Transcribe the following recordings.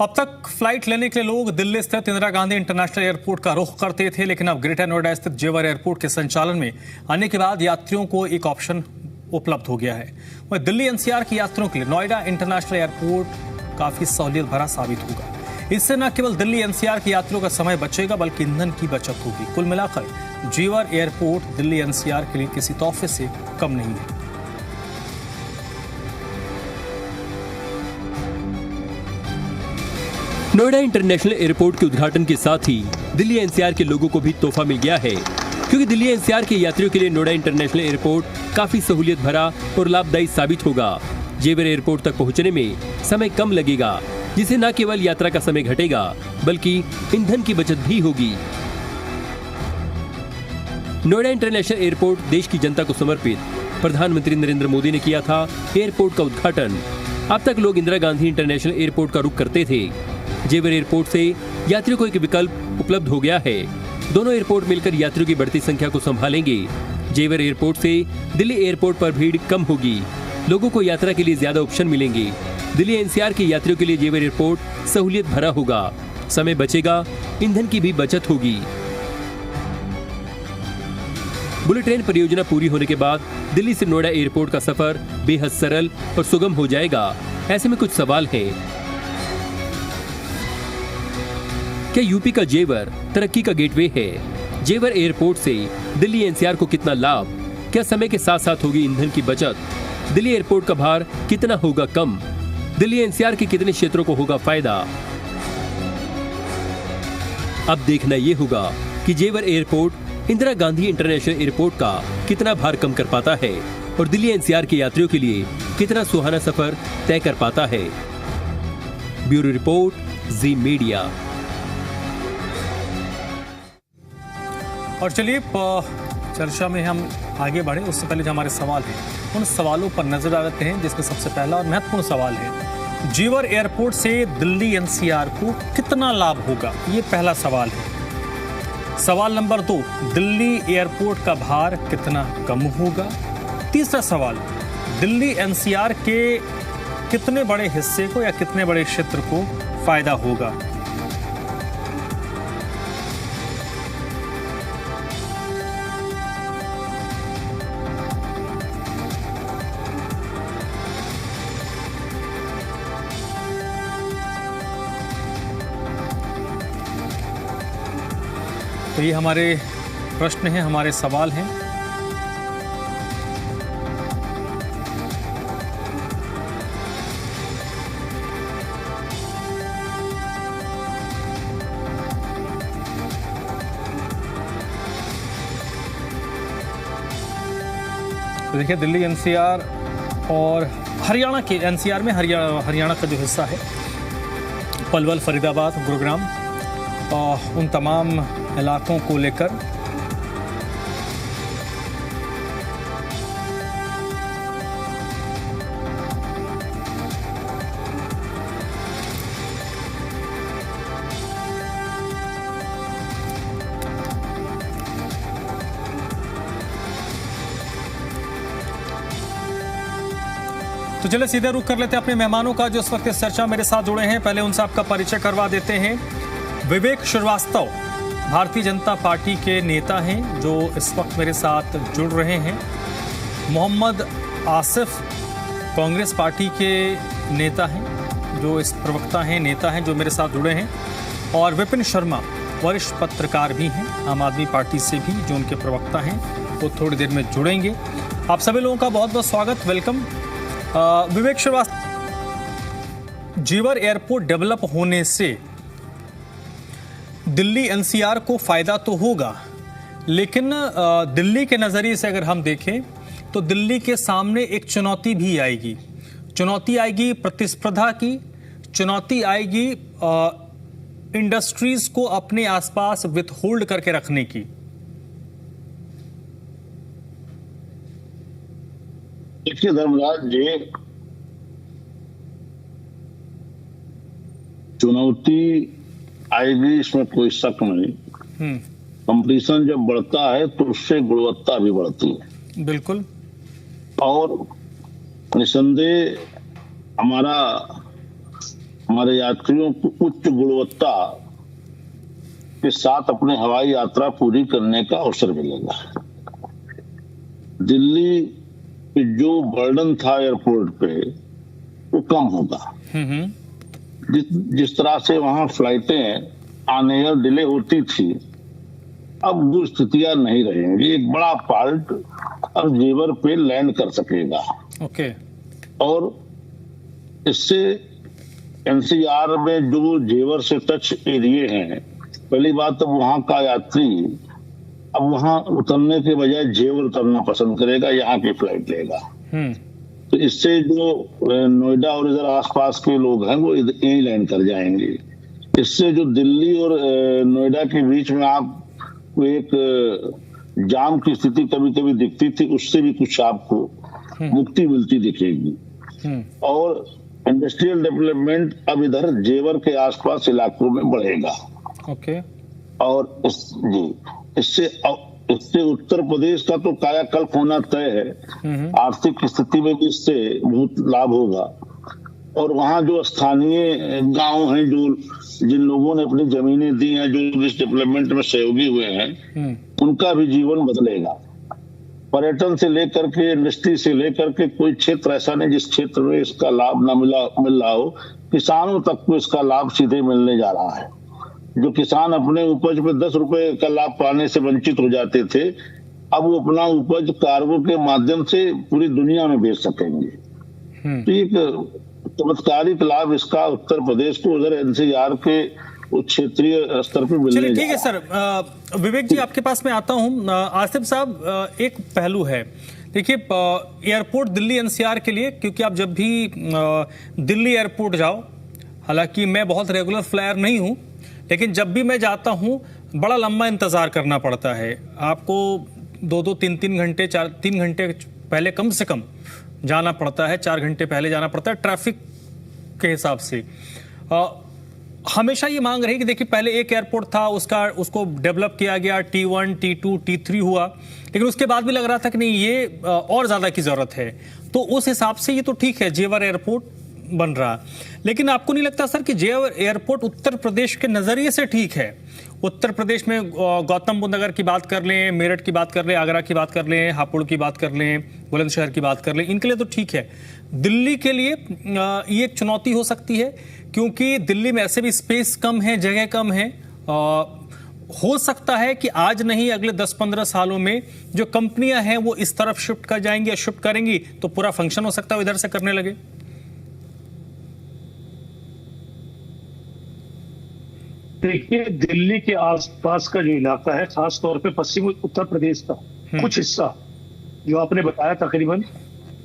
अब तक फ्लाइट लेने के लिए लोग दिल्ली स्थित इंदिरा गांधी इंटरनेशनल एयरपोर्ट का रुख करते थे, लेकिन अब ग्रेटर नोएडा स्थित जेवर एयरपोर्ट के संचालन में आने के बाद यात्रियों को एक ऑप्शन उपलब्ध हो गया है। वह दिल्ली एनसीआर के यात्रियों के लिए नोएडा इंटरनेशनल एयरपोर्ट काफी सहूलियत भरा साबित होगा। इससे न केवल दिल्ली एनसीआर के यात्रियों का समय बचेगा, बल्कि ईंधन की बचत होगी। कुल मिलाकर जेवर एयरपोर्ट दिल्ली एनसीआर के लिए किसी तोहफे से कम नहीं है। नोएडा इंटरनेशनल एयरपोर्ट के उद्घाटन के साथ ही दिल्ली एनसीआर के लोगों को भी तोहफा मिल गया है, क्योंकि दिल्ली एनसीआर के यात्रियों के लिए नोएडा इंटरनेशनल एयरपोर्ट काफी सहूलियत भरा और लाभदायी साबित होगा। जेवर एयरपोर्ट तक पहुंचने में समय कम लगेगा, जिससे न केवल यात्रा का समय घटेगा, बल्कि ईंधन की बचत भी होगी। नोएडा इंटरनेशनल एयरपोर्ट देश की जनता को समर्पित प्रधानमंत्री नरेंद्र मोदी ने किया था एयरपोर्ट का उद्घाटन। अब तक लोग इंदिरा गांधी इंटरनेशनल एयरपोर्ट का रुख करते थे। जेवर एयरपोर्ट से यात्रियों को एक विकल्प उपलब्ध हो गया है। दोनों एयरपोर्ट मिलकर यात्रियों की बढ़ती संख्या को संभालेंगे। जेवर एयरपोर्ट से दिल्ली एयरपोर्ट पर भीड़ कम होगी, लोगों को यात्रा के लिए ज्यादा ऑप्शन मिलेंगे। दिल्ली एनसीआर के यात्रियों के लिए जेवर एयरपोर्ट सहूलियत भरा होगा, समय बचेगा, ईंधन की भी बचत होगी। बुलेट ट्रेन परियोजना पूरी होने के बाद दिल्ली से नोएडा एयरपोर्ट का सफर बेहद सरल और सुगम हो जाएगा। ऐसे में कुछ सवाल हैं। क्या यूपी का जेवर तरक्की का गेटवे है? जेवर एयरपोर्ट से दिल्ली एनसीआर को कितना लाभ? क्या समय के साथ साथ होगी ईंधन की बचत? दिल्ली एयरपोर्ट का भार कितना होगा कम? दिल्ली एनसीआर के कितने क्षेत्रों को होगा फायदा? अब देखना यह होगा कि जेवर airport Indira Gandhi international airport का कितना भार कम कर पाता है और दिल्ली एनसीआर के यात्रियों के लिए कितना सुहाना सफर तय कर पाता है। ब्यूरो रिपोर्ट, जी मीडिया। और चलिए चर्चा में हम आगे बढ़े उससे पहले जो हमारे सवाल हैं उन सवालों पर नजर डालते हैं, जिसमें सबसे पहला और महत्वपूर्ण सवाल है, जेवर एयरपोर्ट से दिल्ली एनसीआर को कितना लाभ होगा? ये पहला सवाल है। सवाल नंबर 2, दिल्ली एयरपोर्ट का भार कितना कम होगा? तीसरा सवाल, दिल्ली एनसीआर के कितने बड़े हिस्से को या कितने बड़े क्षेत्र को फायदा होगा? तो ये हमारे प्रश्न हैं, हमारे सवाल हैं। तो देखिए, दिल्ली एनसीआर और हरियाणा के एनसीआर में हरियाणा का जो हिस्सा है, पलवल, फरीदाबाद, गुरुग्राम और उन तमाम इलाकों को लेकर तो चलिए सीधे रुख कर लेते हैं अपने मेहमानों का, जो इस वक्त इस चर्चा मेरे साथ जुड़े हैं। पहले उनसे आपका परिचय करवा देते हैं। विवेक श्रीवास्तव भारतीय जनता पार्टी के नेता हैं, जो इस वक्त मेरे साथ जुड़ रहे हैं। मोहम्मद आसिफ कांग्रेस पार्टी के नेता हैं, जो इस प्रवक्ता हैं, नेता हैं, जो मेरे साथ जुड़े हैं। और विपिन शर्मा वरिष्ठ पत्रकार भी हैं, आम आदमी पार्टी से भी, जो उनके प्रवक्ता हैं, वो थोड़ी देर में जुड़ेंगे। आप सभी लोगों का बहुत बहुत स्वागत, वेलकम। विवेक श्रीवास्तव, जेवर एयरपोर्ट डेवलप होने से दिल्ली एनसीआर को फायदा तो होगा, लेकिन दिल्ली के नजरिए से अगर हम देखें तो दिल्ली के सामने एक चुनौती भी आएगी। चुनौती आएगी प्रतिस्पर्धा की, चुनौती आएगी इंडस्ट्रीज को अपने आसपास विथ होल्ड करके रखने की। देखिए धर्मराज जी, चुनौती आएगी, इसमें कोई शक नहीं। कंपटीशन जब बढ़ता है तो उससे गुणवत्ता भी बढ़ती है। बिल्कुल। और निसंदेह हमारा हमारे यात्रियों को उच्च गुणवत्ता के साथ अपने हवाई यात्रा पूरी करने का अवसर मिलेगा। दिल्ली पे जो बर्डन था एयरपोर्ट पे वो कम होगा। जिस तरह से वहां फ्लाइटें आने या डिले होती थी, अब वो स्थितियां नहीं रहेंगी। एक बड़ा पार्ट अब जेवर पे लैंड कर सकेगा। ओके। और इससे एनसीआर में जो जेवर से टच एरिया हैं, पहली बात तो वहां का यात्री अब वहां उतरने के बजाय जेवर उतरना पसंद करेगा, यहाँ की फ्लाइट लेगा। तो इससे जो नोएडा और इधर आसपास के लोग हैं वो यही लैंड कर जाएंगे। इससे जो दिल्ली और नोएडा के बीच में आपको एक जाम की स्थिति कभी कभी दिखती थी, उससे भी कुछ आपको मुक्ति मिलती दिखेगी। और इंडस्ट्रियल डेवलपमेंट अब इधर जेवर के आसपास इलाकों में बढ़ेगा। ओके। और इससे उत्तर प्रदेश का तो कायाकल्प होना तय है। आर्थिक स्थिति में भी इससे बहुत लाभ होगा। और वहाँ जो स्थानीय गांव हैं, जो जिन लोगों ने अपनी जमीनें दी हैं, जो इस डेवलपमेंट में सहयोगी हुए हैं, उनका भी जीवन बदलेगा। पर्यटन से लेकर के इंडस्ट्री से लेकर के कोई क्षेत्र ऐसा नहीं जिस क्षेत्र में इसका लाभ न मिल रहा हो। किसानों तक को इसका लाभ सीधे मिलने जा रहा है। जो किसान अपने उपज पे 10 रुपए का लाभ पाने से वंचित हो जाते थे, अब वो अपना उपज कार्गो के माध्यम से पूरी दुनिया में बेच सकेंगे। तो एक चमत्कारिक लाभ इसका उत्तर प्रदेश को उधर एनसीआर के उस क्षेत्रीय स्तर पर मिलने। ठीक है सर। विवेक जी, आपके पास मैं आता हूं। आसिफ साहब, एक पहलू है, देखिए एयरपोर्ट दिल्ली एनसीआर के लिए, क्योंकि आप जब भी दिल्ली एयरपोर्ट जाओ, हालांकि मैं बहुत रेगुलर फ्लायर नहीं हूं, लेकिन जब भी मैं जाता हूं बड़ा लंबा इंतजार करना पड़ता है। आपको 2-2, 3-3 घंटे, 3 घंटे पहले कम से कम जाना पड़ता है, 4 घंटे पहले जाना पड़ता है ट्रैफिक के हिसाब से। हमेशा ये मांग रही कि देखिए पहले एक एयरपोर्ट था, उसको डेवलप किया गया, T1, T2, T3 हुआ, लेकिन उसके बाद भी लग रहा था कि नहीं ये और ज्यादा की जरूरत है। तो उस हिसाब से ये तो ठीक है, जेवर एयरपोर्ट बन रहा। लेकिन आपको नहीं लगता सर कि जेवर एयरपोर्ट उत्तर प्रदेश के नजरिए से ठीक है? उत्तर प्रदेश में गौतम बुद्ध नगर की बात कर लें, मेरठ की बात कर लें, आगरा की बात कर लें, हापुड़ की बात कर लें, बुलंदशहर की बात कर लें, इनके लिए तो ठीक है। दिल्ली के लिए ये एक चुनौती हो सकती है, क्योंकि दिल्ली में ऐसे भी स्पेस कम है, जगह कम है। हो सकता है कि आज नहीं अगले 10-15 सालों में जो कंपनियां हैं वो इस तरफ शिफ्ट कर जाएंगी या शिफ्ट करेंगी, तो पूरा फंक्शन हो सकता है इधर से करने लगे। देखिए, दिल्ली के आसपास का जो इलाका है, खास तौर पे पश्चिमी उत्तर प्रदेश का कुछ हिस्सा जो आपने बताया, तकरीबन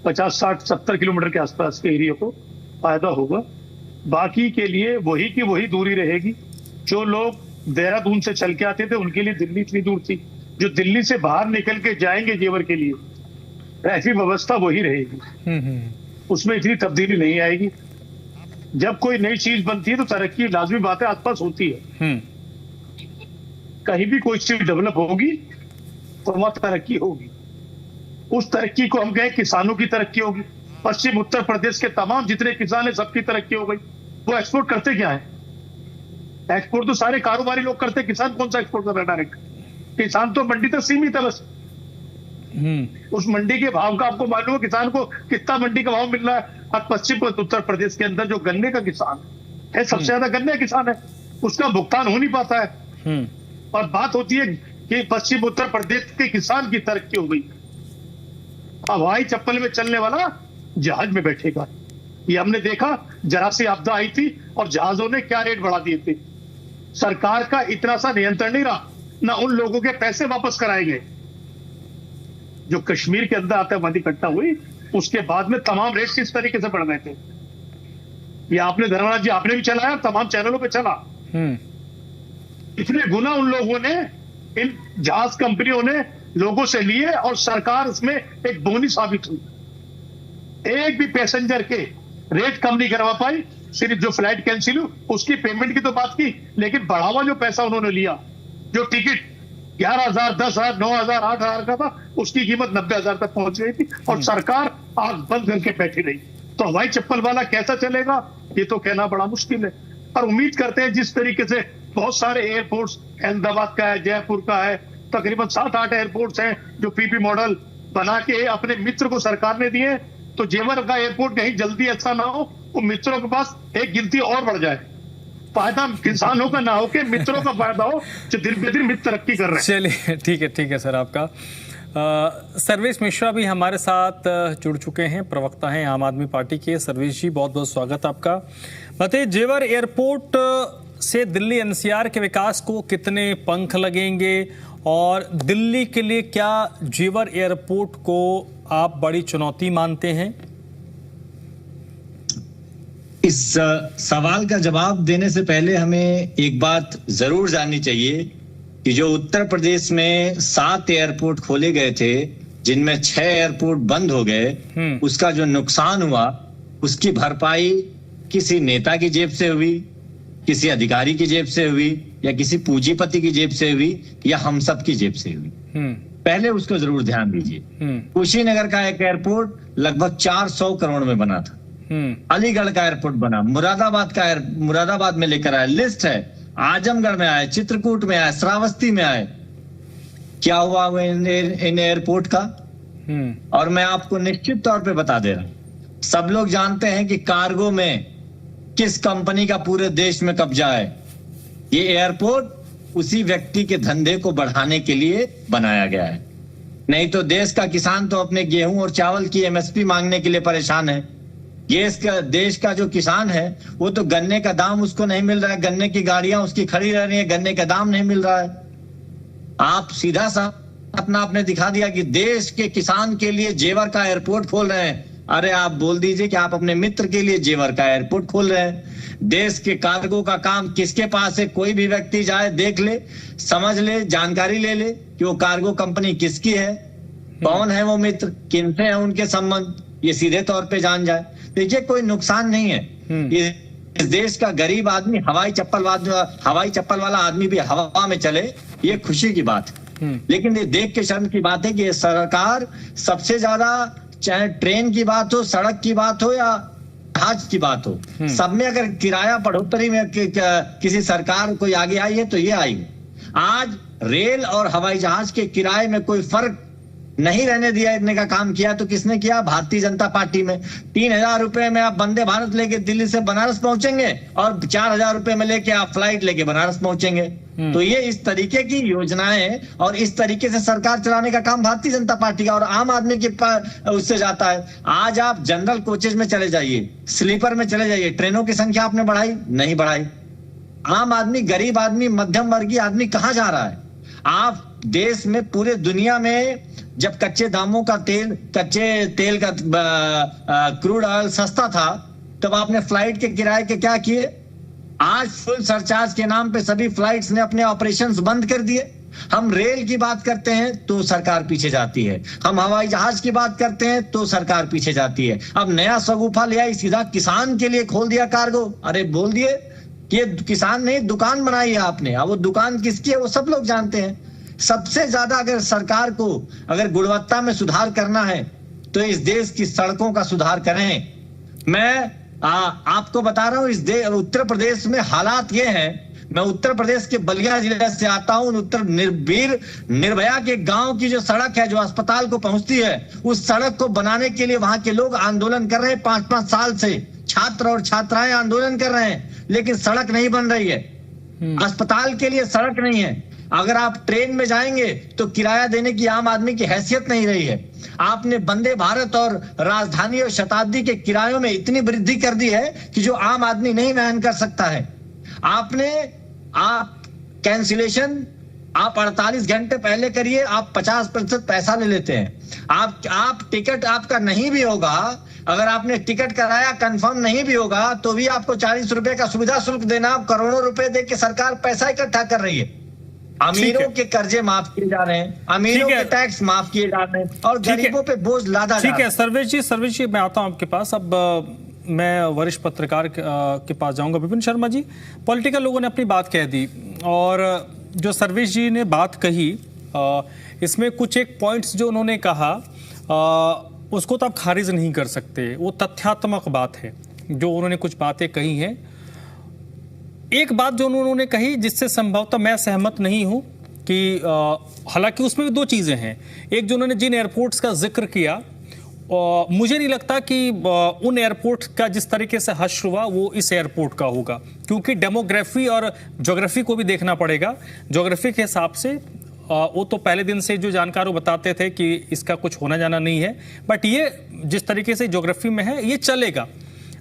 50, 60, 70 किलोमीटर के आसपास के एरिया को फायदा होगा। बाकी के लिए वही की वही दूरी रहेगी। जो लोग देहरादून से चल के आते थे उनके लिए दिल्ली इतनी दूर थी। जो दिल्ली से बाहर निकल के जाएंगे जेवर के लिए, ट्रैफिक व्यवस्था वही रहेगी, उसमें इतनी तब्दीली नहीं आएगी। जब कोई नई चीज बनती है तो तरक्की लाजमी बात है आसपास होती है। कहीं भी कोई चीज डेवलप होगी तो वहां तरक्की होगी। उस तरक्की को हम कहें किसानों की तरक्की होगी। पश्चिम उत्तर प्रदेश के तमाम जितने किसान हैं सबकी तरक्की हो गई। वो एक्सपोर्ट करते क्या है? एक्सपोर्ट तो सारे कारोबारी लोग करते, किसान कौन सा एक्सपोर्ट कर रहा है डायरेक्ट? किसान तो मंडी तक सीमित है बस। उस मंडी के भाव का आपको मालूम है किसान को कितना मंडी का भाव मिल रहा है? अब पश्चिम उत्तर प्रदेश के अंदर जो गन्ने का किसान है, सबसे ज्यादा गन्ने किसान है, उसका भुगतान हो नहीं पाता है। और बात होती है कि पश्चिम उत्तर प्रदेश के किसान की तरक्की हो गई, हवाई चप्पल में चलने वाला जहाज में बैठेगा। ये हमने देखा, जरा सी आपदा आई थी और जहाजों ने क्या रेट बढ़ा दिए थे। सरकार का इतना सा नियंत्रण नहीं रहा, ना उन लोगों के पैसे वापस कराए गए। जो कश्मीर के अंदर आतंकवादी घटना हुई उसके बाद में तमाम रेट किस तरीके से बढ़ गए थे, ये आपने धर्मराज जी आपने भी चलाया, तमाम चैनलों पे चला। इतने गुना उन लोगों ने, इन जहाज कंपनियों ने लोगों से लिए और सरकार उसमें एक बोनी साबित हुई। एक भी पैसेंजर के रेट कम नहीं करवा पाई। सिर्फ जो फ्लाइट कैंसिल हुई उसकी पेमेंट की तो बात की, लेकिन बढ़ावा जो पैसा उन्होंने लिया, जो टिकट 11,000, 10,000, 9,000, 8,000 का था, उसकी कीमत 90,000 तक पहुंच गई थी और सरकार आंख बंद करके बैठी रही। तो हवाई चप्पल वाला कैसा चलेगा? ये तो कहना बड़ा मुश्किल है। और उम्मीद करते हैं जिस तरीके से बहुत सारे एयरपोर्ट्स, अहमदाबाद का है, जयपुर का है, तकरीबन 7-8 एयरपोर्ट्स हैं जो पीपी मॉडल बना के अपने मित्र को सरकार ने दिए, तो जेवर का एयरपोर्ट कहीं जल्दी ऐसा ना हो वो मित्रों के पास एक गिनती और बढ़ जाए। फायदा किसानों का ना हो कि मित्रों का फायदा हो जो दिन ब दिन मित्र तरक्की कर रहे हैं। चलिए ठीक है सर आपका। सर्वेश मिश्रा भी हमारे साथ जुड़ चुके हैं, प्रवक्ता हैं आम आदमी पार्टी के। सर्वेश जी बहुत बहुत स्वागत आपका। बताइए, जेवर एयरपोर्ट से दिल्ली एनसीआर के विकास को कितने पंख लगेंगे और दिल्ली के लिए क्या जेवर एयरपोर्ट को आप बड़ी चुनौती मानते हैं? इस सवाल का जवाब देने से पहले हमें एक बात जरूर जाननी चाहिए कि जो उत्तर प्रदेश में 7 एयरपोर्ट खोले गए थे, जिनमें 6 एयरपोर्ट बंद हो गए, उसका जो नुकसान हुआ उसकी भरपाई किसी नेता की जेब से हुई, किसी अधिकारी की जेब से हुई, या किसी पूंजीपति की जेब से हुई, या हम सब की जेब से हुई? पहले उसको जरूर ध्यान दीजिए। कुशीनगर का एक एयरपोर्ट लगभग 400 करोड़ में बना था। अलीगढ़ का एयरपोर्ट बना, मुरादाबाद में लेकर आए, लिस्ट है, आजमगढ़ में आए, चित्रकूट में आए, श्रावस्ती में आए। क्या हुआ इन एयरपोर्ट का? और मैं आपको निश्चित तौर पे बता दे रहा हूं, सब लोग जानते हैं कि कार्गो में किस कंपनी का पूरे देश में कब्जा है। ये एयरपोर्ट उसी व्यक्ति के धंधे को बढ़ाने के लिए बनाया गया है। नहीं तो देश का किसान तो अपने गेहूं और चावल की एमएसपी मांगने के लिए परेशान है। देश का जो किसान है वो तो गन्ने का दाम उसको नहीं मिल रहा है, गन्ने की गाड़ियां उसकी खड़ी रह रही है, गन्ने का दाम नहीं मिल रहा है। आप सीधा सा अपना आपने दिखा दिया कि देश के किसान के लिए जेवर का एयरपोर्ट खोल रहे हैं। अरे आप बोल दीजिए कि आप अपने मित्र के लिए जेवर का एयरपोर्ट खोल रहे हैं। देश के कार्गो का काम किसके पास है? कोई भी व्यक्ति जाए, देख ले, समझ ले, जानकारी ले ले कि वो कार्गो कंपनी किसकी है, कौन है वो मित्र, किनसे है उनके संबंध, ये सीधे तौर पे जान जाए। देखिए, कोई नुकसान नहीं है। इस देश का गरीब आदमी हवाई चप्पल वाला आदमी भी हवा में चले, ये खुशी की बात है। लेकिन ये देख के शर्म की बात है कि ये सरकार सबसे ज्यादा, चाहे ट्रेन की बात हो, सड़क की बात हो या जहाज की बात हो, सब में अगर किराया बढ़ोतरी में किसी सरकार कोई आगे आई है तो ये आई। आज रेल और हवाई जहाज के किराए में कोई फर्क नहीं रहने दिया का काम किया तो किसने किया? भारतीय जनता पार्टी में। 3000 रुपए में आप वंदे भारत लेके दिल्ली से बनारस पहुंचेंगे और 4000 रुपए में लेके आप फ्लाइट लेके बनारस पहुंचेंगे। तो ये इस तरीके की योजनाएं और इस तरीके से सरकार चलाने का काम भारतीय जनता पार्टी का और आम आदमी के उससे जाता है। आज आप जनरल कोचेज में चले जाइए, स्लीपर में चले जाइए, ट्रेनों की संख्या आपने बढ़ाई? नहीं बढ़ाई। आम आदमी, गरीब आदमी, मध्यम वर्गीय आदमी कहां जा रहा है? आप देश में, पूरे दुनिया में जब कच्चे तेल का क्रूड ऑयल सस्ता था तब आपने फ्लाइट के किराए के क्या किए? आज फुल सरचार्ज के नाम पे सभी फ्लाइट्स ने अपने ऑपरेशंस बंद कर दिए। हम रेल की बात करते हैं तो सरकार पीछे जाती है, हम हवाई जहाज की बात करते हैं तो सरकार पीछे जाती है। अब नया शगुफा ले आई, सीधा किसान के लिए खोल दिया कार्गो। अरे बोल दिए कि ये किसान नहीं, दुकान बनाई है आपने। अब वो दुकान किसकी है वो सब लोग जानते हैं। सबसे ज्यादा अगर सरकार को अगर गुणवत्ता में सुधार करना है तो इस देश की सड़कों का सुधार करें। मैं आपको बता रहा हूं, उत्तर प्रदेश में हालात ये हैं। मैं उत्तर प्रदेश के बलिया जिले से आता हूं। उत्तर निर्भया के गांव की जो सड़क है, जो अस्पताल को पहुंचती है, उस सड़क को बनाने के लिए वहां के लोग आंदोलन कर रहे हैं। 5-5 साल से छात्र और छात्राएं आंदोलन कर रहे हैं, लेकिन सड़क नहीं बन रही है। अस्पताल के लिए सड़क नहीं है। अगर आप ट्रेन में जाएंगे तो किराया देने की आम आदमी की हैसियत नहीं रही है। आपने वंदे भारत और राजधानी और शताब्दी के किरायों में इतनी वृद्धि कर दी है कि जो आम आदमी नहीं वहन कर सकता है। आप कैंसिलेशन आप 48 घंटे पहले करिए, आप 50% पैसा ले लेते हैं। आप टिकट आपका नहीं भी होगा, अगर आपने टिकट कराया कंफर्म नहीं भी होगा तो भी आपको 40 रुपए का सुविधा शुल्क देना। करोड़ों रुपए दे के सरकार पैसा इकट्ठा कर रही है। अमीरों के कर्जे माफ किए जा रहे हैं, अमीरों के टैक्स माफ किए जा रहे हैं और गरीबों पे बोझ लादा जा रहा है। ठीक है सर्वेश जी मैं आता हूं आपके पास। अब मैं वरिष्ठ पत्रकार के पास जाऊंगा। विपिन शर्मा जी, पॉलिटिकल लोगों ने अपनी बात कह दी और जो सर्वेश जी ने बात कही, इसमें कुछ एक पॉइंट्स जो उन्होंने कहा उसको तो आप खारिज नहीं कर सकते, वो तथ्यात्मक बात है। जो उन्होंने कुछ बातें कही हैं। एक बात जो उन्होंने कही जिससे संभवतः मैं सहमत नहीं हूं कि हालांकि उसमें भी दो चीजें हैं। एक जो उन्होंने जिन एयरपोर्ट्स का जिक्र किया, मुझे नहीं लगता कि उन एयरपोर्ट का जिस तरीके से हश्र हुआ वो इस एयरपोर्ट का होगा, क्योंकि डेमोग्राफी और ज्योग्राफी को भी देखना पड़ेगा। ज्योग्राफी के हिसाब से वो तो पहले दिन से जो जानकार वो बताते थे कि इसका कुछ होना जाना नहीं है, बट ये जिस तरीके से ज्योग्राफी में है ये चलेगा।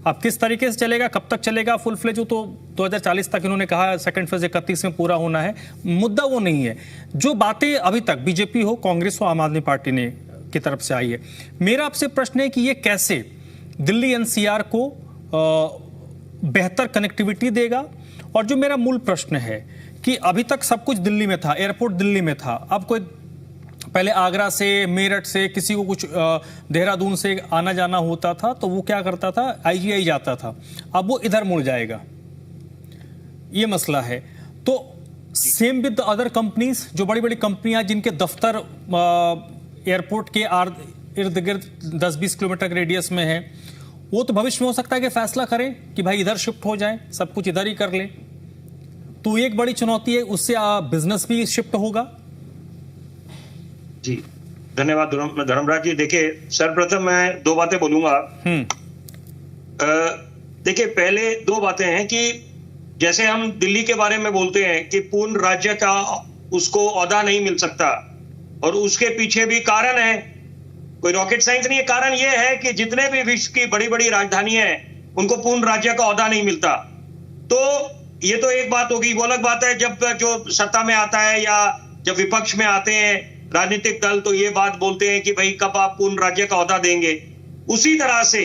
अब किस तरीके से चलेगा, कब तक चलेगा फुल फ्लेज, तो 2040 तक इन्होंने कहा, सेकंड फेज 31 में पूरा होना है, मुद्दा वो नहीं है। जो बातें अभी तक बीजेपी हो, कांग्रेस हो, आम आदमी पार्टी ने की तरफ से आई है, मेरा आपसे प्रश्न है कि ये कैसे दिल्ली एनसीआर को बेहतर कनेक्टिविटी देगा। और जो मेरा मूल प्रश्न है कि अभी तक सब कुछ दिल्ली में था, एयरपोर्ट दिल्ली में था, अब कोई पहले आगरा से, मेरठ से, किसी को कुछ देहरादून से आना जाना होता था तो वो क्या करता था, आईजीआई जाता था, अब वो इधर मुड़ जाएगा, ये मसला है। तो सेम विद अदर कंपनीज, जो बड़ी बड़ी कंपनियां जिनके दफ्तर एयरपोर्ट के इर्द गिर्द 10-20 किलोमीटर के रेडियस में है, वो तो भविष्य में हो सकता है कि फैसला करें कि भाई इधर शिफ्ट हो जाए, सब कुछ इधर ही कर लें। तो एक बड़ी चुनौती है, उससे बिजनेस भी शिफ्ट होगा। जी धन्यवाद धर्मराज जी। देखिए सर्वप्रथम मैं दो बातें बोलूंगा। देखिए पहले दो बातें हैं कि जैसे हम दिल्ली के बारे में बोलते हैं कि पूर्ण राज्य का उसको ओहदा नहीं मिल सकता, और उसके पीछे भी कारण है, कोई रॉकेट साइंस नहीं है। कारण यह है कि जितने भी विश्व की बड़ी बड़ी राजधानियां हैं उनको पूर्ण राज्य का ओहदा नहीं मिलता। तो ये तो एक बात होगी। वो अलग बात है जब जो सत्ता में आता है या जब विपक्ष में आते हैं राजनीतिक दल, तो ये बात बोलते हैं कि भाई कब आप पूर्ण राज्य का ओहदा देंगे। उसी तरह से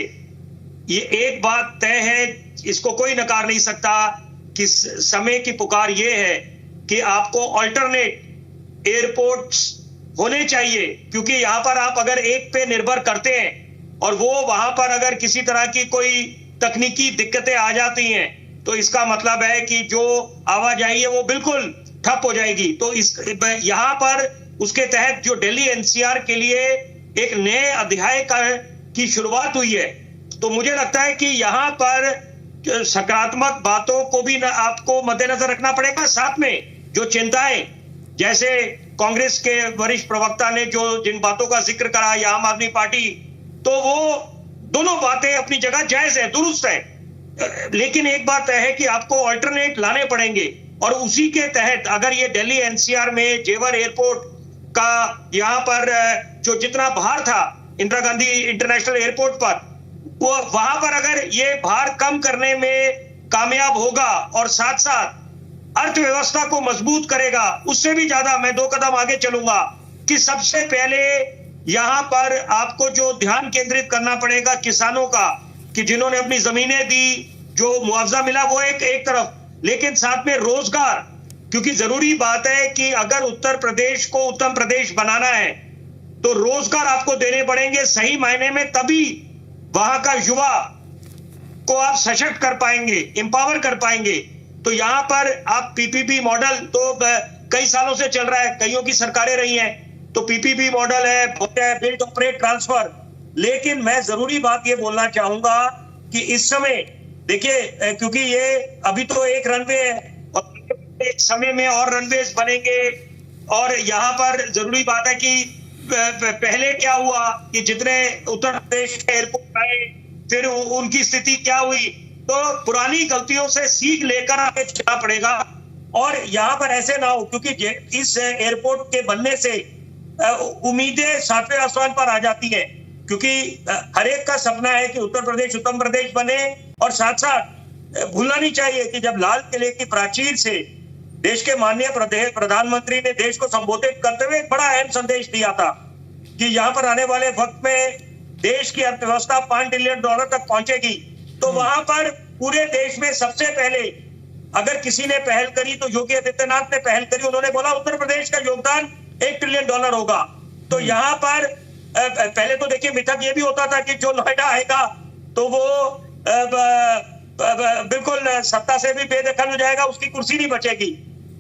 ये एक बात तय है, इसको कोई नकार नहीं सकता कि समय की पुकार ये है कि आपको अल्टरनेट एयरपोर्ट्स होने चाहिए, क्योंकि यहां पर आप अगर एक पे निर्भर करते हैं और वो वहां पर अगर किसी तरह की कोई तकनीकी दिक्कतें आ जाती हैं तो इसका मतलब है कि जो आवाजाही है वो बिल्कुल ठप हो जाएगी। तो इस यहां पर उसके तहत जो दिल्ली एनसीआर के लिए एक नए अध्याय की शुरुआत हुई है, तो मुझे लगता है कि यहां पर सकारात्मक बातों को भी आपको मद्देनजर रखना पड़ेगा। साथ में जो चिंताएं, जैसे कांग्रेस के वरिष्ठ प्रवक्ता ने जो जिन बातों का जिक्र करा या आम आदमी पार्टी, तो वो दोनों बातें अपनी जगह जायज है, दुरुस्त है, लेकिन एक बात है कि आपको अल्टरनेट लाने पड़ेंगे। और उसी के तहत अगर ये दिल्ली एनसीआर में जेवर एयरपोर्ट का यहां पर जो जितना भार था इंदिरा गांधी इंटरनेशनल एयरपोर्ट पर, वो वहां पर अगर ये भार कम करने में कामयाब होगा और साथ साथ अर्थव्यवस्था को मजबूत करेगा, उससे भी ज्यादा मैं दो कदम आगे चलूंगा कि सबसे पहले यहां पर आपको जो ध्यान केंद्रित करना पड़ेगा किसानों का, कि जिन्होंने अपनी जमीनें दी, जो मुआवजा मिला वो एक तरफ, लेकिन साथ में रोजगार, क्योंकि जरूरी बात है कि अगर उत्तर प्रदेश को उत्तम प्रदेश बनाना है तो रोजगार आपको देने पड़ेंगे सही मायने में, तभी वहां का युवा को आप सशक्त कर पाएंगे, एम्पावर कर पाएंगे। तो यहां पर आप पीपीपी मॉडल तो कई सालों से चल रहा है, कईयों की सरकारें रही हैं, तो पीपीपी मॉडल है, बिल्ड ऑपरेट ट्रांसफर। लेकिन मैं जरूरी बात ये बोलना चाहूंगा कि इस समय देखिए, क्योंकि ये अभी तो एक रनवे है और एक समय में और रनवेज बनेंगे, और यहाँ पर जरूरी बात है कि पहले क्या हुआ कि जितने उत्तर प्रदेश के एयरपोर्ट आए फिर उनकी स्थिति क्या हुई, तो पुरानी गलतियों से सीख लेकर आगे चलना पड़ेगा। और यहाँ पर ऐसे ना हो, क्योंकि इस एयरपोर्ट के बनने से उम्मीदें 7वें आसमान पर आ जाती है, क्योंकि हर एक का सपना है कि उत्तर प्रदेश उत्तम प्रदेश बने। और साथ साथ भूलना नहीं चाहिए कि जब लाल किले की प्राचीर से देश के माननीय प्रधानमंत्री ने देश को संबोधित करते हुए एक बड़ा अहम संदेश दिया था कि यहाँ पर आने वाले वक्त में देश की अर्थव्यवस्था $5 ट्रिलियन तक पहुंचेगी। तो वहां पर पूरे देश में सबसे पहले अगर किसी ने पहल करी तो योगी आदित्यनाथ ने पहल करी। उन्होंने बोला उत्तर प्रदेश का योगदान $1 ट्रिलियन होगा। तो यहाँ पर पहले तो देखिए मिथक ये भी होता था कि जो नोएडा आएगा तो वो बिल्कुल सत्ता से भी बेदखल हो जाएगा, उसकी कुर्सी नहीं बचेगी।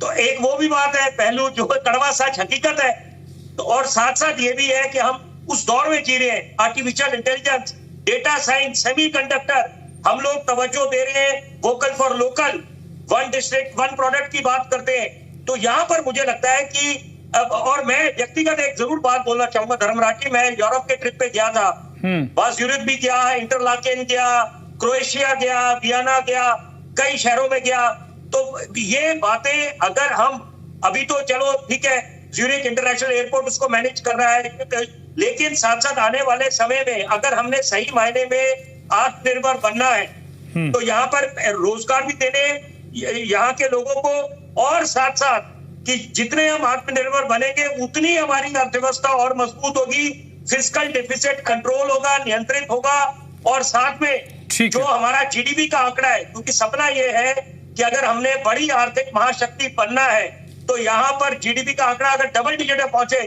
तो एक वो भी बात है, पहलू जो कड़वा सच हकीकत है। तो और साथ साथ ये भी है कि हम उस दौर में जी रहे हैं, artificial intelligence, data science, semiconductor, हम लोग तवज्जो दे रहे हैं vocal for local, one district one product की बात करते हैं। तो यहाँ पर मुझे लगता है कि और मैं व्यक्तिगत एक जरूर बात बोलना चाहूंगा धर्मराज जी, मैं यूरोप के ट्रिप पे गया था, बस यूरोप भी गया, इंटरलाकेन गया, क्रोएशिया गया, वियना गया, कई शहरों में गया। तो ये बातें अगर हम अभी तो चलो ठीक है ज्यूरिख इंटरनेशनल एयरपोर्ट उसको मैनेज कर रहा है, लेकिन साथ साथ आने वाले समय में अगर हमने सही मायने में आत्मनिर्भर बनना है तो यहाँ पर रोजगार भी देने यहाँ के लोगों को, और साथ साथ कि जितने हम आत्मनिर्भर बनेंगे उतनी हमारी अर्थव्यवस्था और मजबूत होगी, फिस्कल डेफिसिट कंट्रोल होगा, नियंत्रित होगा, और साथ में जो हमारा जीडीपी का आंकड़ा है, क्योंकि सपना ये है कि अगर हमने बड़ी आर्थिक महाशक्ति बनना है तो यहाँ पर जीडीपी का आंकड़ा अगर डबल डिजिट में पहुंचे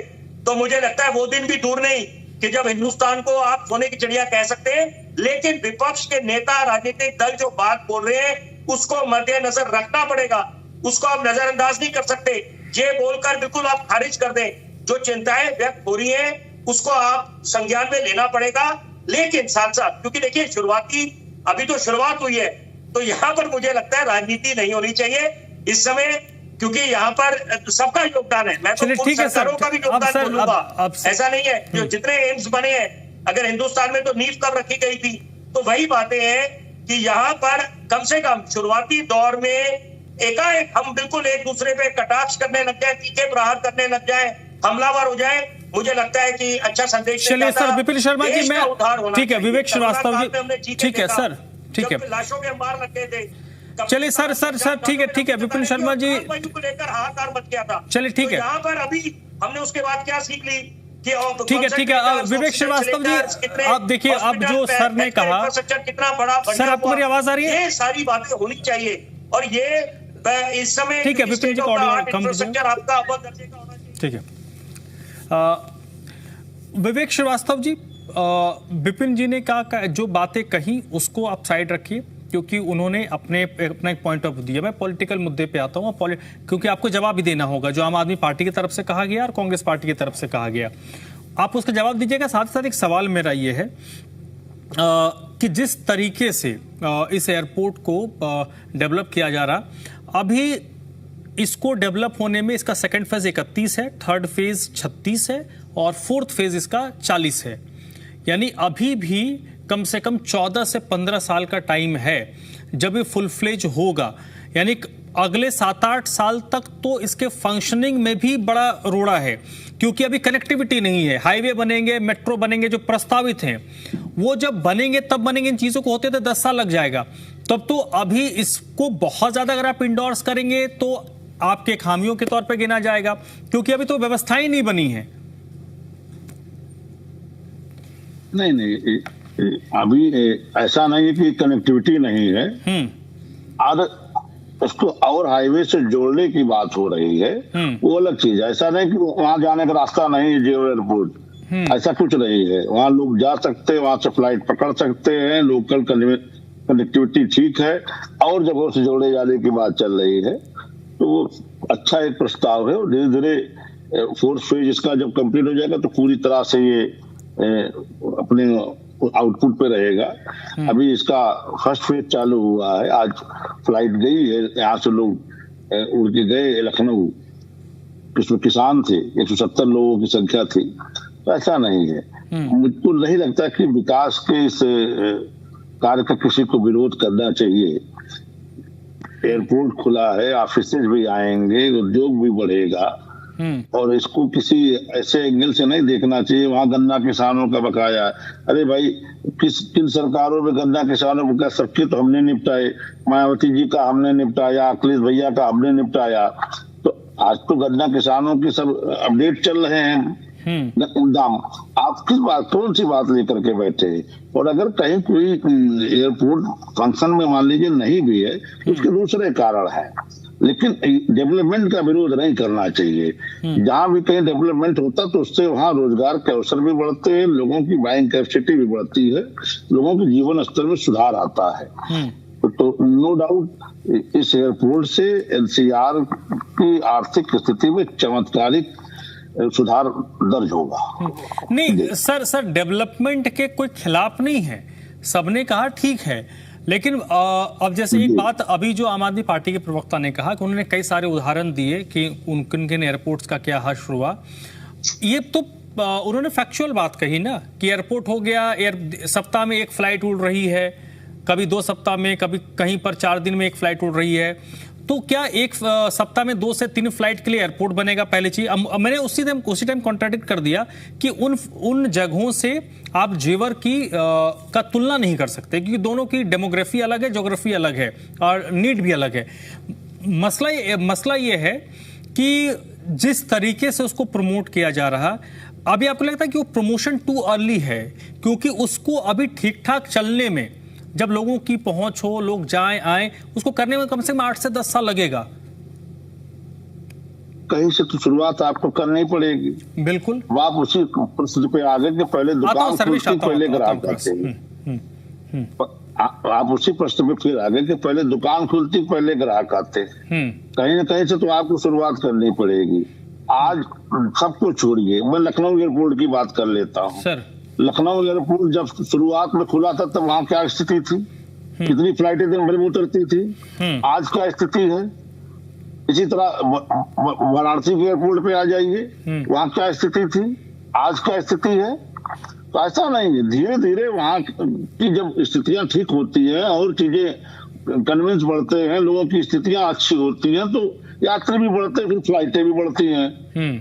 तो मुझे लगता है वो दिन भी दूर नहीं कि जब हिंदुस्तान को आप सोने की चिड़िया कह सकते हैं। लेकिन विपक्ष के नेता, राजनीतिक दल जो बात बोल रहे हैं उसको मद्देनजर रखना पड़ेगा, उसको आप नजरअंदाज नहीं कर सकते। ये बोलकर बिल्कुल आप खारिज कर दें, जो चिंताएं व्यक्त हो रही है उसको आप संज्ञान में लेना पड़ेगा। लेकिन साथ साथ क्योंकि देखिए अभी तो शुरुआत हुई है, तो यहाँ पर मुझे लगता है राजनीति नहीं होनी चाहिए इस समय, क्योंकि यहाँ पर सबका योगदान है। मैं तो सरकारों का भी योगदान बोलूंगा, ऐसा नहीं है जो जितने एम्स बने हैं अगर हिंदुस्तान में तो नींव कब रखी गई थी। तो वही बातें हैं कि यहाँ पर कम से कम शुरुआती दौर में एकाएक हम बिल्कुल एक दूसरे पे कटाक्ष करने लग जाए, तीखे प्रहार करने लग जाए, हमलावर हो जाए, मुझे लगता है कि अच्छा संदेश। चलिए सर विपिन शर्मा जी, मैं ठीक है, विवेक श्रीवास्तव जी ठीक है सर, ठीक है, लाशों के अंबार लगे थे। चलिए सर ठीक है विपिन शर्मा जी को लेकर हाहाकार मच गया था। चलिए ठीक है, यहाँ पर अभी हमने उसके बाद क्या सीख ली कि ठीक है विवेक श्रीवास्तव जी, आप देखिए अब जो सर ने कहा, कितना बड़ा सर आपको मेरी आवाज आ रही है? ये सारी बातें होनी चाहिए और ये इस समय ठीक है विपिन जी को ऑडियो कम इंफ्रास्ट्रक्चर आपका अव्वल दर्जे का होना चाहिए। ठीक है विवेक श्रीवास्तव जी, विपिन जी ने कहा जो बातें कही उसको आप साइड रखिए, क्योंकि उन्होंने अपना एक पॉइंट ऑफ व्यू दिया। मैं पॉलिटिकल मुद्दे पे आता हूँ, क्योंकि आपको जवाब भी देना होगा जो आम आदमी पार्टी की तरफ से कहा गया और कांग्रेस पार्टी की तरफ से कहा गया, आप उसका जवाब दीजिएगा। साथ ही साथ एक सवाल मेरा ये है कि जिस तरीके से इस एयरपोर्ट को डेवलप किया जा रहा, अभी इसको डेवलप होने में इसका सेकंड फेज 31 है, थर्ड फेज 36 है और फोर्थ फेज इसका 40 है, यानी अभी भी कम से कम 14 से 15 साल का टाइम है जब ये फुल फ्लेज होगा। यानी अगले 7-8 साल तक तो इसके फंक्शनिंग में भी बड़ा रोड़ा है, क्योंकि अभी कनेक्टिविटी नहीं है। हाईवे बनेंगे, मेट्रो बनेंगे, जो प्रस्तावित हैं वो जब बनेंगे तब बनेंगे, इन चीजों को होते तो 10 साल लग जाएगा। तब तो अभी इसको बहुत ज्यादा अगर आप इंडोर्स करेंगे तो आपके खामियों के तौर पे गिना जाएगा, क्योंकि अभी तो व्यवस्थाएं नहीं बनी है। नहीं अभी ऐसा नहीं है कि कनेक्टिविटी नहीं है, और उसको और हाईवे से जोड़ने की बात हो रही है, वो अलग चीज है। ऐसा नहीं कि वहां जाने का रास्ता नहीं है जियो एयरपोर्ट, ऐसा कुछ नहीं है। वहां लोग जा सकते हैं, वहां से फ्लाइट पकड़ सकते हैं, लोकल कनेक्टिविटी ठीक है, और जगहों से जोड़े जाने की बात चल रही है। तो वो अच्छा एक प्रस्ताव है, और धीरे धीरे फोर्थ फेज इसका जब कंप्लीट हो जाएगा तो पूरी तरह से ये अपने आउटपुट पे रहेगा। अभी इसका फर्स्ट फेज चालू हुआ है, आज फ्लाइट गई है, यहाँ से लोग उड़ के गए लखनऊ, इसमें किसान थे, 170 लोगों की संख्या थी। तो ऐसा नहीं है, मुझको नहीं लगता कि विकास के इस कार्य का किसी को विरोध करना चाहिए। एयरपोर्ट खुला है, ऑफिसेज भी आएंगे, उद्योग भी बढ़ेगा, और इसको किसी ऐसे एंगल से नहीं देखना चाहिए वहां गन्ना किसानों का बकाया है। अरे भाई किन सरकारों में गन्ना किसानों का, सबके तो हमने निपटाए, मायावती जी का हमने निपटाया, अखिलेश भैया का हमने निपटाया। तो आज तो गन्ना किसानों की सब अपडेट चल रहे हैं दाम। आप किस बात, कौन सी बात लेकर के बैठे? और अगर कहीं कोई एयरपोर्ट फंक्शन में मान लीजिए नहीं भी है तो उसके दूसरे कारण है, लेकिन डेवलपमेंट का विरोध नहीं करना चाहिए। जहां भी कहीं डेवलपमेंट होता तो उससे वहां रोजगार के अवसर भी बढ़ते हैं, लोगों की बाइंग कैपेसिटी भी बढ़ती है, लोगों के जीवन स्तर में सुधार आता है। तो नो डाउट इस एयरपोर्ट से एनसीआर की आर्थिक स्थिति में चमत्कारिक सुधार दर्ज होगा। नहीं सर डेवलपमेंट के कोई खिलाफ नहीं है, सबने कहा ठीक है, लेकिन अब जैसे एक बात अभी जो आम आदमी पार्टी के प्रवक्ता ने कहा कि उन्होंने कई सारे उदाहरण दिए कि किन एयरपोर्ट्स का क्या हश्र हुआ। ये तो उन्होंने फैक्चुअल बात कही ना कि एयरपोर्ट हो गया, सप्ताह में एक फ्लाइट उड़ रही है, कभी 2 सप्ताह में, कभी कहीं पर 4 दिन में एक फ्लाइट उड़ रही है। तो क्या एक सप्ताह में 2 से 3 फ्लाइट के लिए एयरपोर्ट बनेगा? पहली चीज। मैंने उसी टाइम कॉन्ट्राडिक्ट कर दिया कि उन जगहों से आप जेवर का तुलना नहीं कर सकते, क्योंकि दोनों की डेमोग्राफी अलग है, ज्योग्राफी अलग है और नीड भी अलग है। मसला ये है कि जिस तरीके से उसको प्रमोट किया जा रहा, अभी आपको लगता है कि वो प्रमोशन टू अर्ली है? क्योंकि उसको अभी ठीक ठाक चलने में, जब लोगों की पहुंच हो, लोग जाएं आए, उसको करने में कम से कम 8 से 10 साल लगेगा। कहीं से तो शुरुआत आपको करनी पड़ेगी। बिल्कुल। आप उसी प्रश्न पे आ गए कि पहले दुकान खुलती पहले ग्राहक आते हैं। आप उसी प्रश्न पे फिर आ गए कि पहले दुकान खुलती पहले ग्राहक आते हैं। कहीं ना कहीं से तो आपको शुरुआत करनी पड़ेगी। आज सब कुछ छोड़िए, मैं लखनऊ एयरपोर्ट की बात कर लेता हूँ सर। लखनऊ एयरपोर्ट जब शुरुआत में खुला था तब वहां क्या स्थिति थी? कितनी फ्लाइटें दिन भर में उतरती थी? आज क्या स्थिति है? इसी तरह वाराणसी के एयरपोर्ट पे आ जाइए, वहां क्या स्थिति थी, आज क्या स्थिति है? तो ऐसा नहीं है, धीरे धीरे वहां की जब स्थितियां ठीक होती हैं और चीजें कन्विंस बढ़ते हैं, लोगों की स्थितियां अच्छी होती हैं, तो यात्री भी बढ़ते हैं, फिर फ्लाइटें भी बढ़ती हैं।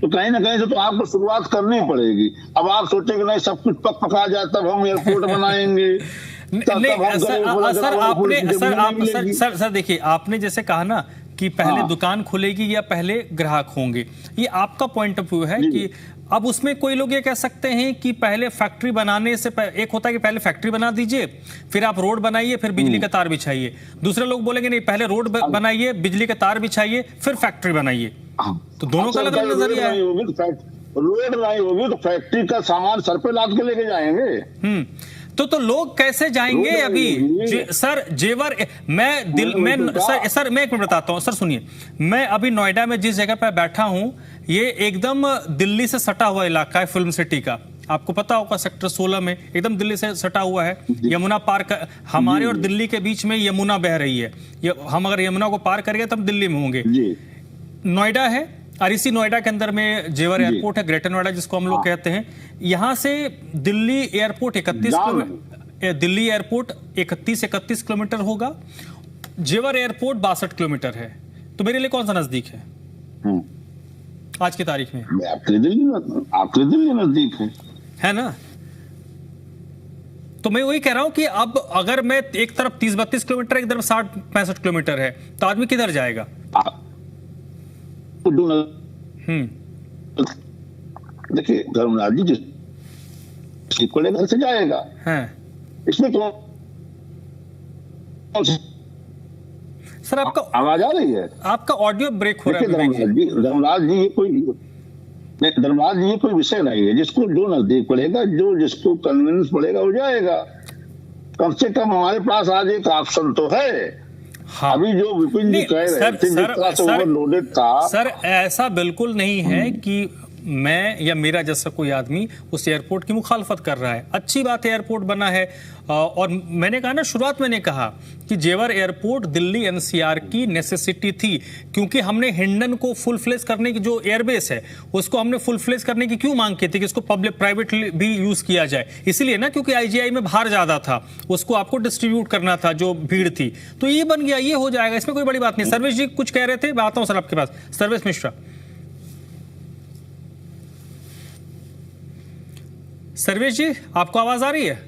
तो कहीं ना कहीं से तो आपको शुरुआत करनी पड़ेगी। अब आप सोचेंगे नहीं सब कुछ पका जाए तब हम एयरपोर्ट बनाएंगे। सर देखिए, आपने जैसे कहा ना कि पहले दुकान खुलेगी या पहले ग्राहक होंगे, ये आपका पॉइंट ऑफ व्यू है कि अब उसमें कोई लोग ये कह सकते हैं कि पहले फैक्ट्री बनाने से एक होता है कि पहले फैक्ट्री बना दीजिए, फिर आप रोड बनाइए, फिर बिजली का तार बिछाइए। दूसरे लोग बोलेंगे नहीं, पहले रोड बनाइए, बिजली का तार बिछाइए, फिर फैक्ट्री बनाइए। तो दोनों का अलग अलग नजरिया है। रोड नहीं होगी तो फैक्ट्री का सामान सर पे लाद के लेके जाएंगे। तो लोग कैसे जाएंगे? अभी सर जेवर सर मैं एक मिनट बताता हूं। सर सुनिए, मैं अभी नोएडा में जिस जगह पर बैठा हूं, ये एकदम दिल्ली से सटा हुआ इलाका है, फिल्म सिटी का। आपको पता होगा सेक्टर 16 में एकदम दिल्ली से सटा हुआ है। यमुना पार हमारे और दिल्ली के बीच में यमुना बह रही है। हम अगर यमुना को पार करेंगे तब दिल्ली में होंगे। नोएडा है और इसी नोएडा के अंदर में जेवर एयरपोर्ट है, ग्रेटर नोएडा जिसको हम लोग कहते हैं। यहाँ से दिल्ली एयरपोर्ट 31 किलोमीटर होगा। जेवर एयरपोर्ट 62 किलोमीटर है। तो मेरे लिए कौन सा नजदीक है आज की तारीख में? आपके दिल्ली नजदीक है ना? तो मैं वही कह रहा हूं कि अब अगर मैं एक तरफ 30-32 किलोमीटर, एक तरफ 60-65 किलोमीटर है, तो आदमी किधर जाएगा? देखिए धर्मराज जी जिस घर से जाएगा, इसमें तो सर आपका आवाज आ रही है? आपका ऑडियो ब्रेक हो रहा है। धर्मराज जी ये कोई विषय नहीं है। जिसको जो नजदीक पड़ेगा, जिसको कन्वीनियंस पड़ेगा वो जाएगा। कम से कम हमारे पास आज एक ऑप्शन तो है। हाँ। अभी जो विपिन जी कह रहे थे ओवरलोडेड था। सर ऐसा बिल्कुल नहीं है कि मैं या मेरा जैसा कोई आदमी उस एयरपोर्ट की मुखालफत कर रहा है। अच्छी बात है, एयरपोर्ट बना है। और मैंने कहा ना, शुरुआत मैंने कहा कि जेवर एयरपोर्ट दिल्ली एनसीआर की नेसेसिटी थी, क्योंकि हमने हिंडन को फुल फ्लेज करने की, जो एयरबेस है उसको हमने फुल फ्लेज करने की क्यों मांग की थी कि इसको पब्लिक प्राइवेट भी यूज किया जाए। इसलिए ना, क्योंकि आईजीआई में भार ज्यादा था, उसको आपको डिस्ट्रीब्यूट करना था, जो भीड़ थी। तो ये बन गया, ये हो जाएगा, इसमें कोई बड़ी बात नहीं। सर्वेश जी कुछ कह रहे थे, मैं आता हूं सर आपके पास। सर्वेश मिश्रा, सर्वेश जी आपको आवाज आ रही है?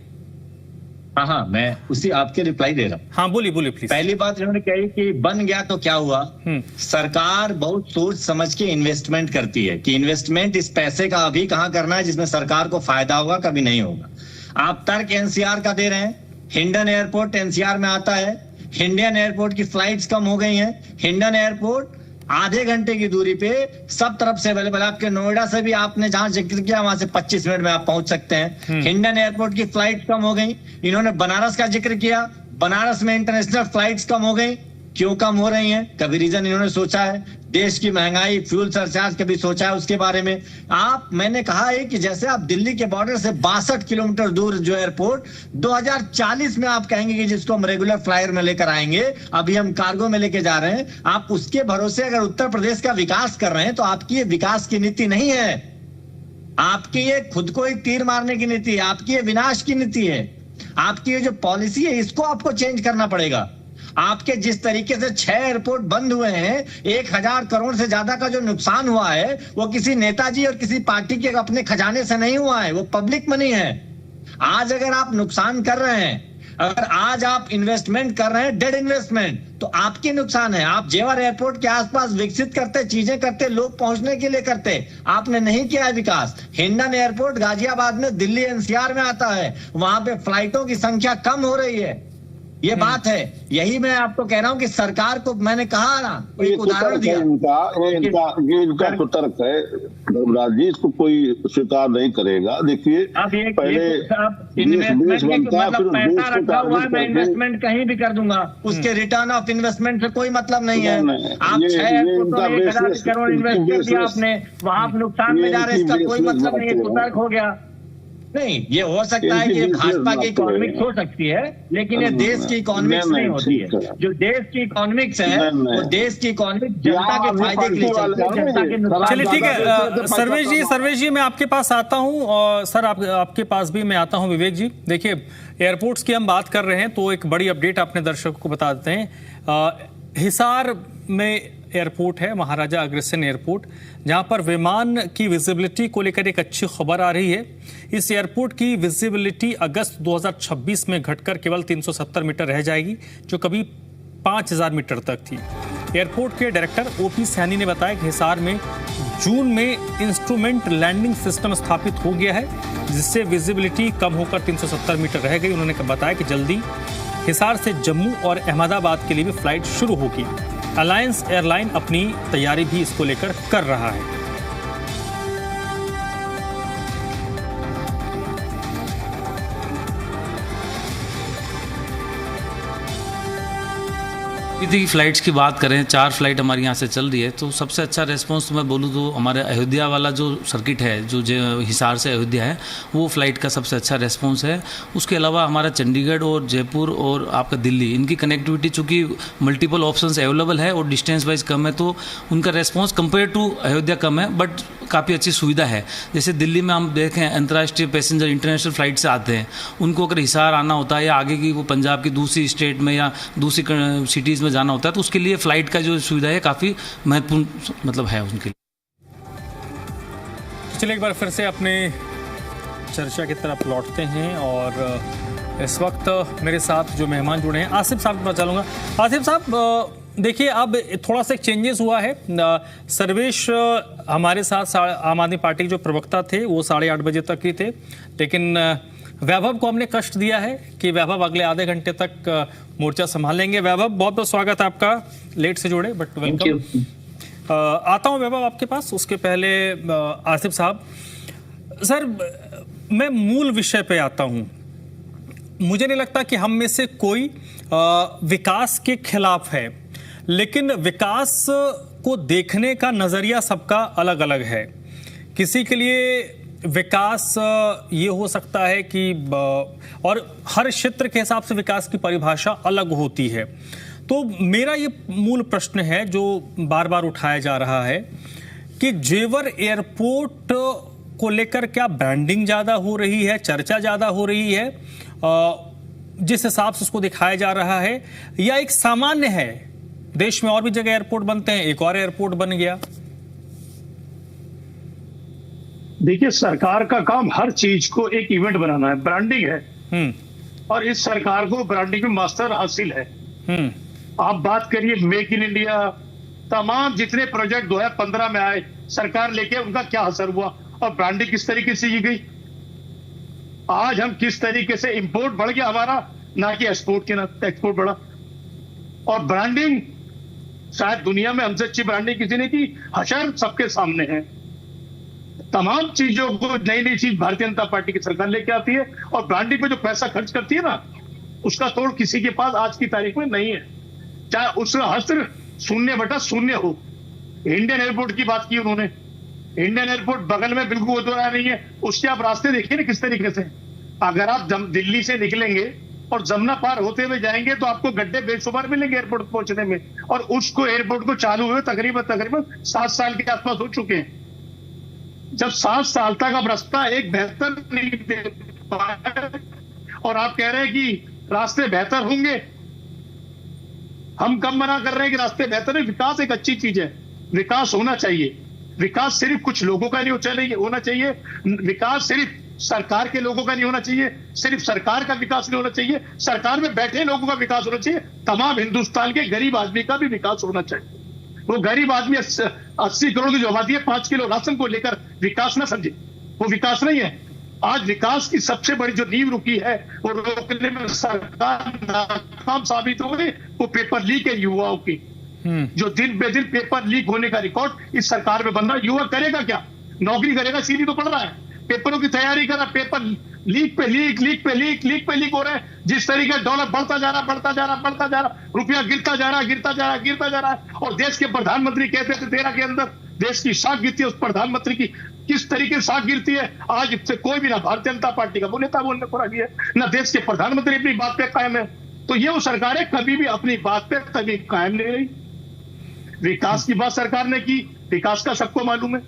हाँ, मैं उसी आपके रिप्लाई दे रहा हूँ। हाँ बोलिए प्लीज। पहली बात इन्होंने कही कि बन गया तो क्या हुआ। सरकार बहुत सोच समझ के इन्वेस्टमेंट करती है कि इन्वेस्टमेंट इस पैसे का अभी कहाँ करना है जिसमें सरकार को फायदा होगा, कभी नहीं होगा। आप तर्क एनसीआर का दे रहे हैं। हिंडन एयरपोर्ट एनसीआर में आता है। हिंडन एयरपोर्ट की फ्लाइट्स कम हो गई हैं। हिंडन एयरपोर्ट आधे घंटे की दूरी पे सब तरफ से अवेलेबल। आपके नोएडा से भी आपने जहां जिक्र किया वहां से 25 मिनट में आप पहुंच सकते हैं। हिंडन एयरपोर्ट की फ्लाइट कम हो गई। इन्होंने बनारस का जिक्र किया, बनारस में इंटरनेशनल फ्लाइट्स कम हो गई। क्यों कम हो रही हैं? कभी रीजन इन्होंने सोचा है? देश की महंगाई, फ्यूल सरचार्ज कभी सोचा है उसके बारे में? मैंने कहा है कि जैसे आप दिल्ली के बॉर्डर से 62 किलोमीटर दूर जो एयरपोर्ट 2040 में आप कहेंगे कि जिसको हम रेगुलर फ्लायर में लेकर आएंगे, अभी हम कार्गो में लेके जा रहे हैं, आप उसके भरोसे अगर उत्तर प्रदेश का विकास कर रहे हैं तो आपकी ये विकास की नीति नहीं है, आपकी ये खुद को एक तीर मारने की नीति है, आपकी ये विनाश की नीति है। आपकी ये जो पॉलिसी है इसको आपको चेंज करना पड़ेगा। आपके जिस तरीके से 6 एयरपोर्ट बंद हुए हैं, 1000 करोड़ से ज्यादा का जो नुकसान हुआ है वो किसी नेताजी और किसी पार्टी के अपने खजाने से नहीं हुआ है, वो पब्लिक मनी है। आज अगर आप नुकसान कर रहे हैं, अगर आज आप इन्वेस्टमेंट कर रहे हैं, डेड इन्वेस्टमेंट, तो आपकी नुकसान है। आप जेवर एयरपोर्ट के आसपास विकसित करते, चीजें करते, लोग पहुंचने के लिए करते, आपने नहीं किया है विकास। हिंडन एयरपोर्ट गाजियाबाद में, दिल्ली एनसीआर में आता है, वहां पे फ्लाइटों की संख्या कम हो रही है, ये बात है। यही मैं आपको कह रहा हूं कि सरकार को, मैंने कहा ना, एक उदाहरण दिया, इनका कुतर्क है धर्मराज जी, इसको कोई स्वीकार नहीं करेगा। देखिए पहले इन्वेस्टमेंट मतलब पैसा रखा हुआ है, मैं इन्वेस्टमेंट कहीं भी कर दूंगा, उसके रिटर्न ऑफ इन्वेस्टमेंट से कोई मतलब नहीं है। आप 6 करोड़ इन्वेस्ट कर दिया आपने, वहां आप नुकसान में जा रहे हैं, इसका कोई मतलब नहीं है, कुतर्क हो गया। नहीं, ये हो सकता है कि भाजपा की इकोनॉमिक्स हो सकती है, लेकिन ये देश की इकोनॉमिक्स नहीं होती है। जो देश की इकोनॉमिक्स है वो देश की इकोनॉमिक्स जनता के फायदे के लिए चलती है, जनता के नुकसान। चलिए ठीक है, सर्वेश जी मैं आपके पास आता हूं, और सर आपके पास भी मैं आता हूं। विवेक जी, देखिए एयरपोर्ट्स की हम बात कर रहे हैं तो एक बड़ी अपडेट अपने दर्शकों को बता देते हैं। हिसार में एयरपोर्ट है, महाराजा अग्रसेन एयरपोर्ट, जहां पर विमान की विजिबिलिटी को लेकर एक अच्छी खबर आ रही है। इस एयरपोर्ट की विजिबिलिटी अगस्त 2026 में घटकर केवल 370 मीटर रह जाएगी, जो कभी 5000 मीटर तक थी। एयरपोर्ट के डायरेक्टर ओपी सैनी ने बताया कि हिसार में जून में इंस्ट्रूमेंट लैंडिंग सिस्टम स्थापित हो गया है, जिससे विजिबिलिटी कम होकर 370 मीटर रह गई। उन्होंने बताया कि जल्दी हिसार से जम्मू और अहमदाबाद के लिए भी फ्लाइट शुरू होगी। अलायंस एयरलाइन अपनी तैयारी भी इसको लेकर कर रहा है। यदि फ्लाइट्स की बात करें, 4 फ्लाइट हमारी यहाँ से चल रही है, तो सबसे अच्छा रेस्पॉन्स तो मैं बोलूँ तो हमारे अयोध्या वाला जो सर्किट है, जो हिसार से अयोध्या है, वो फ्लाइट का सबसे अच्छा रेस्पॉन्स है। उसके अलावा हमारा चंडीगढ़ और जयपुर और आपका दिल्ली, इनकी कनेक्टिविटी चूँकि मल्टीपल ऑप्शंस अवेलेबल है और डिस्टेंस वाइज कम है, तो उनका रेस्पॉन्स कंपेयर टू अयोध्या कम है, बट काफ़ी अच्छी सुविधा है। जैसे दिल्ली में हम देखें, अंतर्राष्ट्रीय पैसेंजर इंटरनेशनल फ्लाइट से आते हैं, उनको अगर हिसार आना होता है या आगे की वो पंजाब की दूसरी स्टेट में या दूसरी सिटीज़ में जाना होता है, तो उसके लिए फ्लाइट का जो सुविधा है काफ़ी महत्वपूर्ण मतलब है उनके लिए। चलिए एक बार फिर से अपने चर्चा की तरफ लौटते हैं, और इस वक्त मेरे साथ जो मेहमान जुड़े हैं, आसिफ साहब के पास चलूँगा। आसिफ साहब देखिए, अब थोड़ा सा एक चेंजेस हुआ है। सर्वेश हमारे साथ आम आदमी पार्टी के जो प्रवक्ता थे वो 8:30 बजे तक ही थे, लेकिन वैभव को हमने कष्ट दिया है कि वैभव अगले आधे घंटे तक मोर्चा संभालेंगे। वैभव, बहुत बहुत स्वागत है आपका, लेट से जुड़े बट वेलकम। आता हूं वैभव आपके पास, उसके पहले आसिफ साहब, सर मैं मूल विषय पे आता हूं। मुझे नहीं लगता कि हम में से कोई विकास के खिलाफ है, लेकिन विकास को देखने का नजरिया सबका अलग अलग है। किसी के लिए विकास ये हो सकता है कि, और हर क्षेत्र के हिसाब से विकास की परिभाषा अलग होती है। तो मेरा ये मूल प्रश्न है जो बार बार उठाया जा रहा है कि जेवर एयरपोर्ट को लेकर क्या ब्रांडिंग ज़्यादा हो रही है, चर्चा ज़्यादा हो रही है जिस हिसाब से उसको दिखाया जा रहा है, या एक सामान्य है, देश में और भी जगह एयरपोर्ट बनते हैं, एक और एयरपोर्ट बन गया? देखिए, सरकार का काम हर चीज को एक इवेंट बनाना है, ब्रांडिंग है, और इस सरकार को ब्रांडिंग में मास्टर हासिल है। आप बात करिए मेक इन इंडिया, तमाम जितने प्रोजेक्ट 2015 में आए सरकार लेके, उनका क्या असर हुआ और ब्रांडिंग किस तरीके से की गई। आज हम किस तरीके से इंपोर्ट बढ़ गया हमारा, ना कि एक्सपोर्ट के, ना एक्सपोर्ट बढ़ा। और ब्रांडिंग शायद दुनिया में हमसे अच्छी ब्रांडिंग किसी ने की, हशर सबके सामने है। तमाम चीजों को, नई नई चीज भारतीय जनता पार्टी की सरकार लेके आती है, और ब्रांडिंग पे जो पैसा खर्च करती है ना, उसका तोड़ किसी के पास आज की तारीख में नहीं है। चाहे उसका हस्त्र 0/0 हो। इंडियन एयरपोर्ट की बात की उन्होंने, इंडियन एयरपोर्ट बगल में बिल्कुल वो तो नहीं है, उसके आप रास्ते देखिए ना किस तरीके से। अगर आप दिल्ली से निकलेंगे और जमुना पार होते हुए जाएंगे तो आपको गड्ढे बेशुमार मिलेंगे एयरपोर्ट पहुंचने में, और उसको एयरपोर्ट को चालू हुए तकरीबन 7 साल के आसपास हो चुके हैं। जब 7 साल तक आप रास्ता एक बेहतर नहीं दे पाए और आप कह रहे हैं कि रास्ते बेहतर होंगे, हम कब मना कर रहे हैं कि रास्ते बेहतर है। विकास एक अच्छी चीज है, विकास होना चाहिए। विकास सिर्फ कुछ लोगों का नहीं होना चाहिए, विकास सिर्फ सरकार के लोगों का नहीं होना चाहिए, सिर्फ सरकार का विकास नहीं होना चाहिए, सरकार में बैठे लोगों का विकास होना चाहिए, तमाम हिंदुस्तान के गरीब आदमी का भी विकास होना चाहिए। वो गरीब आदमी 80 करोड़ की जो आबादी है, 5 किलो राशन को लेकर विकास ना समझे, वो विकास नहीं है। आज विकास की सबसे बड़ी जो नींव रुकी है वो रोकने में सरकार नाकाम साबित हो गई। वो पेपर लीक है युवाओं की, जो दिन बे दिन पेपर लीक होने का रिकॉर्ड इस सरकार में बन रहा है। युवा करेगा क्या, नौकरी करेगा, सीधी तो पड़ रहा है, पेपरों की तैयारी कर रहा, पेपर लीक पे लीक हो रहा है। जिस तरीके डॉलर बढ़ता जा रहा, रुपया गिरता जा रहा है। और देश के प्रधानमंत्री कहते थे 13 के अंदर देश की साख गिरती है, उस प्रधानमंत्री की किस तरीके से साख गिरती है आज से कोई भी ना भारतीय जनता पार्टी का वो नेता बोलने को राजी है, ना देश के प्रधानमंत्री अपनी बात पे कायम है। तो ये वो सरकारें कभी भी अपनी बात पे कभी कायम नहीं रही। विकास की बात सरकार ने की, विकास का सबको मालूम है।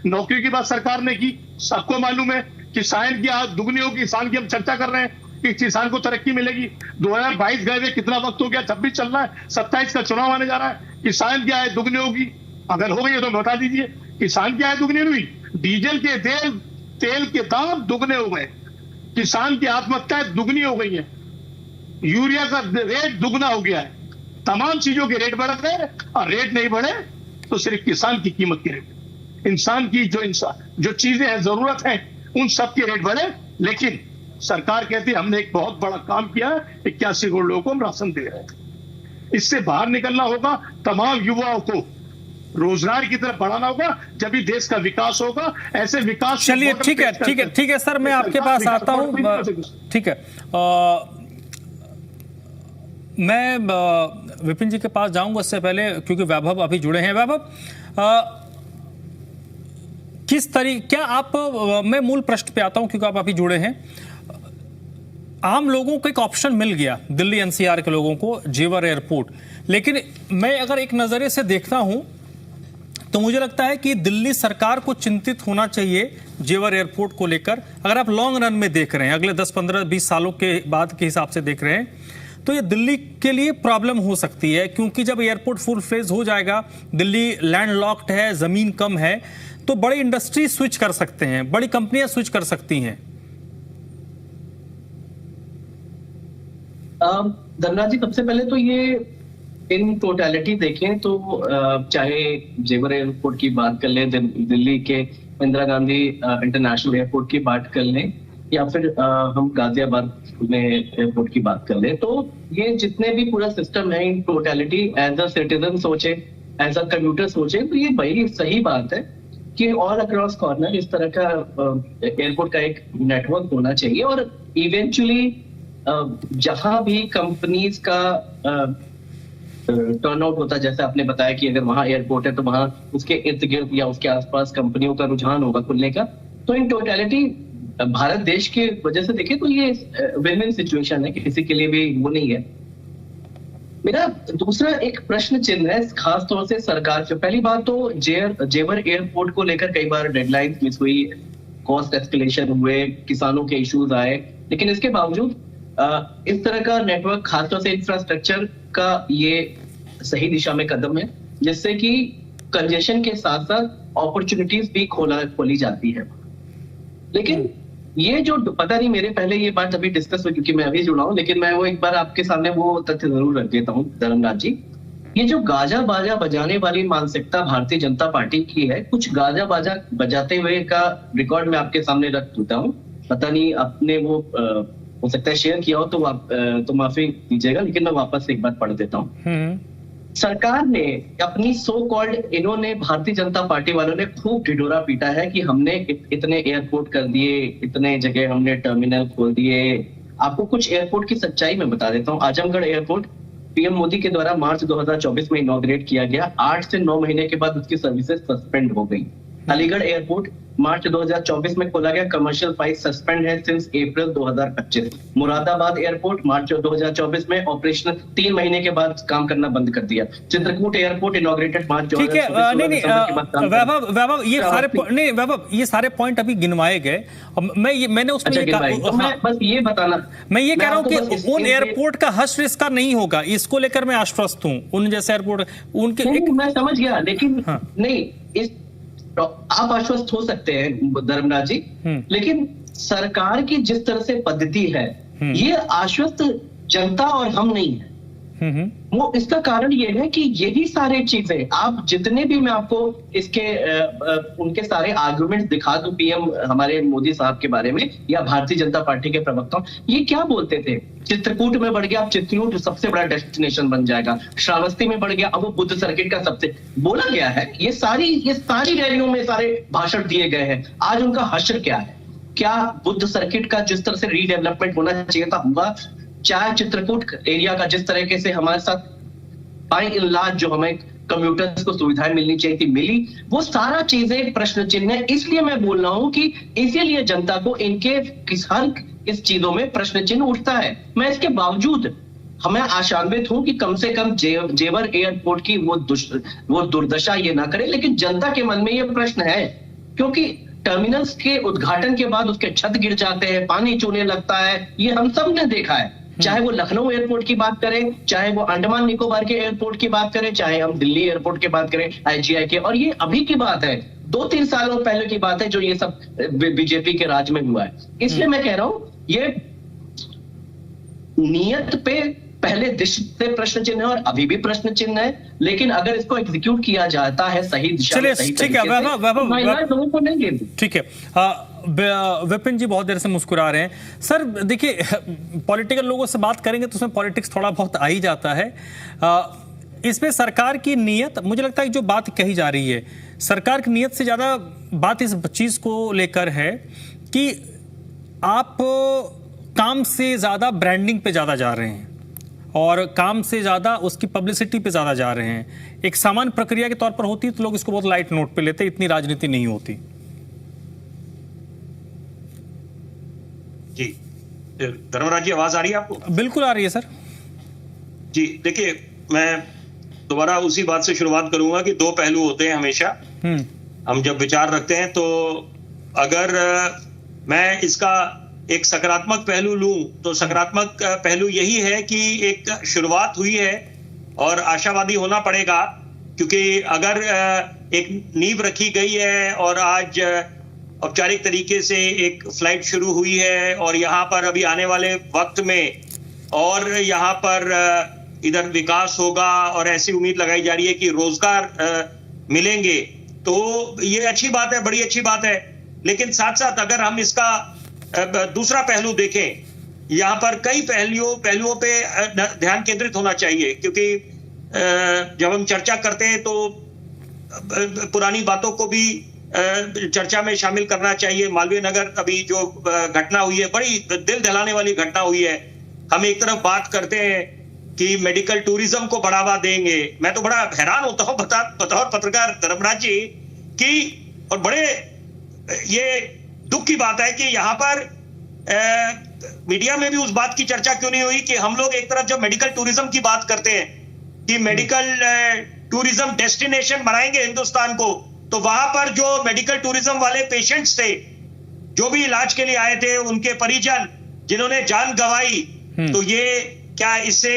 नौकरी की बात सरकार ने की, सबको मालूम है। किसान की आज दुगनी होगी, किसान की हम चर्चा कर रहे हैं कि किसान को तरक्की मिलेगी। 2022 गए हुए कितना वक्त हो गया, 26 चल रहा है, 27 का चुनाव आने जा रहा है। किसान की आय दुगनी होगी, अगर हो गई है तो बता दीजिए। किसान की आय दुगनी नहीं हुई, डीजल के तेल के दाम दुगने हो गए, किसान की आत्महत्याएं दुगनी हो गई है, यूरिया का रेट दुगना हो गया है। तमाम चीजों के रेट बढ़ गए, और रेट नहीं बढ़े तो सिर्फ किसान की कीमत के रेट, इंसान की जो चीजें हैं, जरूरत है, उन सब के रेट बढ़े। लेकिन सरकार कहती है हमने एक बहुत बड़ा काम किया है, 81 करोड़ लोगों को हम राशन दे रहे हैं। इससे बाहर निकलना होगा, तमाम युवाओं को रोजगार की तरफ बढ़ाना होगा, जब भी देश का विकास होगा। ऐसे विकास चलिए ठीक है सर, मैं आपके पास आता हूं। ठीक है, मैं विपिन जी के पास जाऊंगा, उससे पहले क्योंकि वैभव अभी जुड़े हैं। वैभव, किस तरीके, क्या आप, मैं मूल प्रश्न पे आता हूं क्योंकि आप अभी जुड़े हैं। आम लोगों को एक ऑप्शन मिल गया, दिल्ली एनसीआर के लोगों को, जेवर एयरपोर्ट, लेकिन मैं अगर एक नजरिए से देखता हूं तो मुझे लगता है कि दिल्ली सरकार को चिंतित होना चाहिए जेवर एयरपोर्ट को लेकर। अगर आप लॉन्ग रन में देख रहे हैं, अगले 10, 15, 20 सालों के बाद के हिसाब से देख रहे हैं, तो ये दिल्ली के लिए प्रॉब्लम हो सकती है, क्योंकि जब एयरपोर्ट फुल फेज हो जाएगा, दिल्ली लैंडलॉक्ड है, जमीन कम है, तो बड़ी इंडस्ट्री स्विच कर सकते हैं, बड़ी कंपनियां स्विच कर सकती हैं। धनराज जी, सबसे पहले तो ये इन टोटलिटी देखें तो चाहे जेवर एयरपोर्ट की बात कर लें, दिल्ली के इंदिरा गांधी इंटरनेशनल एयरपोर्ट की बात कर लें, या फिर हम गाजियाबाद में एयरपोर्ट की बात कर लें, तो ये जितने भी पूरा सिस्टम है, in totality as a citizen सोचे, एज अ कम्यूटर सोचे, तो ये बड़ी सही बात है कि ऑल अक्रॉस कॉर्नर इस तरह का एयरपोर्ट का एक नेटवर्क होना चाहिए। और इवेंचुअली जहां भी कंपनीज का टर्नआउट होता है, जैसे आपने बताया कि अगर वहां एयरपोर्ट है तो वहां उसके इर्द गिर्द या उसके आसपास कंपनियों का रुझान होगा खुलने का, तो इन टोटलिटी भारत देश की वजह से देखें तो ये विन विन सिचुएशन है, किसी के लिए भी वो नहीं है। मेरा दूसरा एक प्रश्न चिन्ह है खास तौर से सरकार से। पहली बात तो जेवर एयरपोर्ट को लेकर कई बार डेडलाइन मिस हुई, कॉस्ट एस्केलेशन हुए, किसानों के इश्यूज आए, लेकिन इसके बावजूद इस तरह का नेटवर्क, खासतौर से इंफ्रास्ट्रक्चर का, ये सही दिशा में कदम है, जिससे कि कंजेशन के साथ साथ अपॉर्चुनिटीज भी खोली जाती है। लेकिन ये जो, पता नहीं मेरे पहले ये बात अभी डिस्कस हुई क्योंकि मैं अभी जुड़ा हूं, लेकिन मैं वो एक बार आपके सामने वो तथ्य जरूर रख देता हूँ धर्मराज जी। ये जो गाजा बाजा बजाने वाली मानसिकता भारतीय जनता पार्टी की है, कुछ गाजा बाजा बजाते हुए का रिकॉर्ड मैं आपके सामने रख देता हूँ। पता नहीं आपने वो हो सकता है शेयर किया हो तो माफी दीजिएगा, लेकिन मैं वापस एक बार पढ़ देता हूँ। सरकार ने अपनी सो कॉल्ड, इन्होंने भारतीय जनता पार्टी वालों ने खूब ढिढोरा पीटा है कि हमने इतने एयरपोर्ट कर दिए, इतने जगह हमने टर्मिनल खोल दिए। आपको कुछ एयरपोर्ट की सच्चाई में बता देता हूँ। आजमगढ़ एयरपोर्ट पीएम मोदी के द्वारा मार्च 2024 में इनॉग्रेट किया गया। 8 से 9 महीने के बाद उसकी सर्विसेज सस्पेंड हो गई। अलीगढ़ एयरपोर्ट मार्च 2024 में खोला गया, कमर्शियल फ्लाइट सस्पेंड है सिंस अप्रैल 2025। मुरादाबाद एयरपोर्ट मार्च 2024 में ऑपरेशनल 3 महीने के बाद काम करना बंद कर दिया। चित्रकूट एयरपोर्ट इनॉग्रेटेड मार्च 2024 ठीक है, नहीं वैभव ये सारे नहीं वैभव ये सारे पॉइंट अभी गिनवाए गए। मैंने उसमें मैं बस ये बताना, मैं ये कह रहा हूँ कि उन एयरपोर्ट का हश्र इसका नहीं होगा, इसको लेकर मैं आश्वस्त हूँ। उन जैसे एयरपोर्ट उनके मैं समझ गया, लेकिन नहीं इस आप आश्वस्त हो सकते हैं धर्मराज जी, लेकिन सरकार की जिस तरह से पद्धति है ये आश्वस्त जनता और हम नहीं है। वो इसका कारण ये है कि यही सारी चीजें आप जितने भी मैं आपको इसके उनके सारे आर्गुमेंट्स दिखा दूं पीएम हमारे मोदी साहब के बारे में या भारतीय जनता पार्टी के प्रवक्ताओं, ये क्या बोलते थे, चित्रकूट में बढ़ गया, अब चित्रकूट सबसे बड़ा डेस्टिनेशन बन जाएगा, श्रावस्ती में बढ़ गया, अब वो बुद्ध सर्किट का सबसे बोला गया है। ये सारी रैलियों में सारे भाषण दिए गए हैं। आज उनका हश्र क्या है? क्या बुद्ध सर्किट का जिस तरह से रीडेवलपमेंट होना चाहिए था हुआ? चाहे चित्रकूट एरिया का जिस तरीके से हमारे साथ बाय इन लार्ज जो हमें कम्यूटर्स को सुविधाएं मिलनी चाहिए थी मिली, वो सारा चीजें प्रश्न चिन्ह है। इसलिए मैं बोल रहा हूं कि इसीलिए जनता को इनके हर इस चीजों में प्रश्न चिन्ह उठता है। मैं इसके बावजूद हमें आशान्वित हूं कि कम से कम जेवर एयरपोर्ट की वो दुर्दशा ये ना करे, लेकिन जनता के मन में ये प्रश्न है क्योंकि टर्मिनल्स के उद्घाटन के बाद उसके छत गिर जाते हैं, पानी चूने लगता है, ये हम सब ने देखा है। चाहे वो लखनऊ एयरपोर्ट की बात करें, चाहे वो अंडमान निकोबार के एयरपोर्ट की बात करें, चाहे हम दिल्ली एयरपोर्ट की बात करें आईजीआई के, और ये अभी की बात है, 2-3 सालों पहले की बात है जो ये सब बीजेपी के राज में हुआ है। इसलिए मैं कह रहा हूं ये नियत पे पहले दिशा से प्रश्न चिन्ह है और अभी भी प्रश्न चिन्ह है, लेकिन अगर इसको एग्जीक्यूट किया जाता है सही दिशा में, सही ठीक है लोगों को नहीं देंगे। ठीक है, विपिन जी बहुत देर से मुस्कुरा रहे हैं। सर देखिए, पॉलिटिकल लोगों से बात करेंगे तो उसमें पॉलिटिक्स थोड़ा बहुत आ ही जाता है। इसमें सरकार की नीयत, मुझे लगता है जो बात कही जा रही है सरकार की नीयत से ज्यादा बात इस चीज को लेकर है कि आप काम से ज्यादा ब्रांडिंग पे ज्यादा जा रहे हैं और काम से ज्यादा उसकी पब्लिसिटी पे ज्यादा जा रहे हैं। एक सामान्य प्रक्रिया के तौर पर होती तो लोग इसको बहुत लाइट नोट पे लेते, इतनी राजनीति नहीं होती। जी धर्मराज जी, आवाज आ रही है आपको? बिल्कुल आ रही है सर जी। देखिए, मैं दोबारा उसी बात से शुरुआत करूंगा कि 2 पहलू होते हैं हमेशा। हम जब विचार रखते हैं तो अगर मैं इसका एक सकारात्मक पहलू लूं तो सकारात्मक पहलू यही है कि एक शुरुआत हुई है और आशावादी होना पड़ेगा, क्योंकि अगर एक नींव रखी गई है और आज औपचारिक तरीके से एक फ्लाइट शुरू हुई है और यहाँ पर अभी आने वाले वक्त में और यहाँ पर इधर विकास होगा और ऐसी उम्मीद लगाई जा रही है कि रोजगार मिलेंगे, तो ये अच्छी बात है, बड़ी अच्छी बात है। लेकिन साथ साथ अगर हम इसका दूसरा पहलू देखें, यहाँ पर कई पहलुओं पे ध्यान केंद्रित होना चाहिए, क्योंकि जब हम चर्चा करते हैं तो पुरानी बातों को भी चर्चा में शामिल करना चाहिए। मालवीय नगर अभी जो घटना हुई है, बड़ी दिल दहलाने वाली घटना हुई है। हम एक तरफ बात करते हैं कि मेडिकल टूरिज्म को बढ़ावा देंगे, मैं तो बड़ा हैरान होता हूं बतौर पत्रकार धर्मराज जी कि, और बड़े ये दुख की बात है कि यहाँ पर मीडिया में भी उस बात की चर्चा क्यों नहीं हुई कि हम लोग एक तरफ जब मेडिकल टूरिज्म की बात करते हैं कि मेडिकल टूरिज्म डेस्टिनेशन बनाएंगे हिंदुस्तान को, तो वहां पर जो मेडिकल टूरिज्म वाले पेशेंट्स थे, जो भी इलाज के लिए आए थे, उनके परिजन जिन्होंने जान गंवाई, तो ये क्या इससे